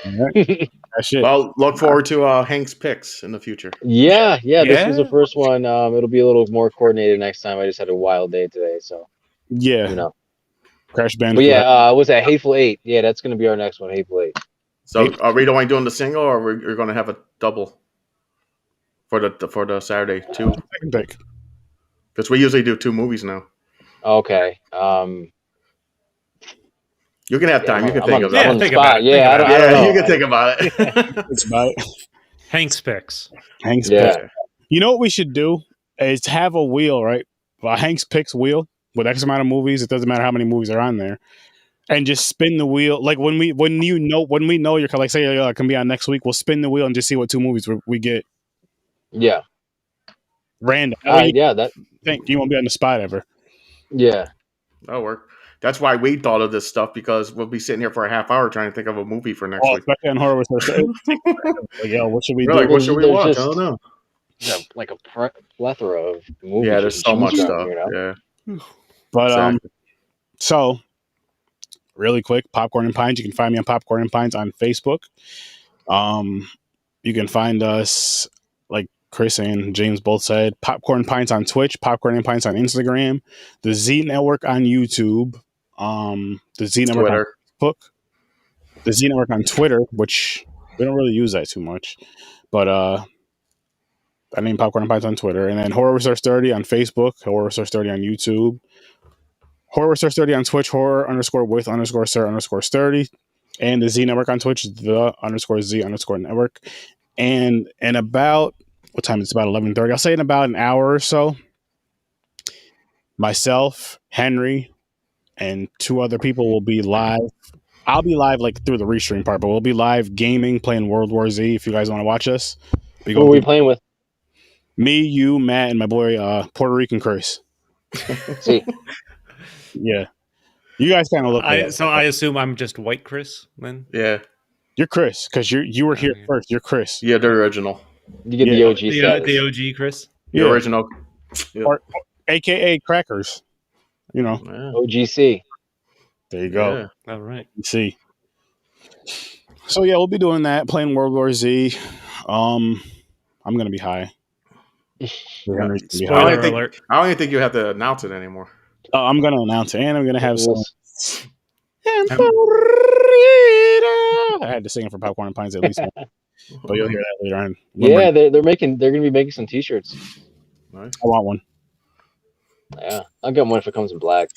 All right. That shit. Well, look forward to Hank's picks in the future. Yeah. This was the Yeah. first one. It'll be a little more coordinated next time. I just had a wild day today, so Yeah. you know. Crash Band. But yeah, was that Hateful Eight? Yeah, that's gonna be our next one, Hateful Eight. So are we only doing the single, or we're going to have a double for the Saturday too? Second pick. Because we usually do 2 movies now. Okay. You can have time. You can I'm think on, of I'm that. on the Think spot. about it. Yeah, I don't know. You can think about it. It's about it. Hank's picks. Hank's Yeah. pick. You know what we should do is have a wheel, right? A Hank's picks wheel with X amount of movies. It doesn't matter how many movies are on there, and just spin the wheel. Like when we know you're like say it can be on next week. We'll spin the wheel and just see what 2 movies we get Yeah. random. All right. Yeah. That. Think you won't be on the spot ever. Yeah. That'll work. That's why we thought of this stuff, because we'll be sitting here for a half hour trying to think of a movie for next Oh, week. especially on horror. Like, yo, what should we We're do? like, what should we There's watch? just- I don't know. Like a plethora of movies. Yeah, there's to so choose much from, stuff. you know? Yeah. But Exactly. so really quick, Popcorn and Pints. You can find me on Popcorn and Pints on Facebook. You can find us, like Chris and James both said, Popcorn Pints on Twitch, Popcorn and Pints on Instagram, the Z Network on YouTube, the Z Network Twitter. on Facebook, the Z Network on Twitter, which we don't really use that too much, but I named Popcorn and Pints on Twitter, and then Horror Source 30 on Facebook, Horror Source 30 on YouTube, Horror Source 30 on Twitch, horror_with_sir_30, and the Z Network on Twitch, the_Z_network. And in about, what time? It's about 11:30. I'll say in about an hour or so, myself, Henry, and 2 other people will be live. I'll be live like through the restream part, but we'll be live gaming, playing World War Z. If you guys want to watch us, Who are we playing with? me, you, Matt, and my boy Puerto Rican Chris. See. Yeah, you guys kind of look. So I assume I'm just white Chris then. Yeah. You're Chris because you were here Okay. first. You're Chris. Yeah, the original. You get Yeah. the OG status. The OG Chris. The Yeah. original. Yeah. Or- AKA Crackers. You know, Yeah. OGC. there you go. Yeah. All right. You see. So yeah, we'll be doing that, playing World War Z. I'm gonna be high. Henry's gonna be Spoiler high. I think- alert. I don't even think you have to announce it anymore. I'm gonna announce it, and I'm gonna have some. I had to sing it for Popcorn and Pints at least, once, but you'll hear that later on. Yeah, they're gonna be making some t-shirts. Nice. I want one. Yeah, I'll get one if it comes in black.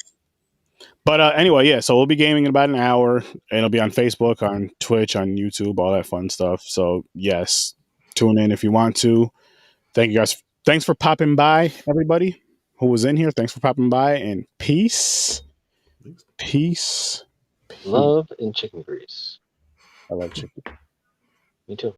But anyway, yeah. So we'll be gaming in about an hour, and it'll be on Facebook, on Twitch, on YouTube, all that fun stuff. So yes, tune in if you want to. Thank you guys. Thanks for popping by, everybody who was in here. Thanks for popping by, and peace. Peace. Love and chicken grease. I love chicken. Me too.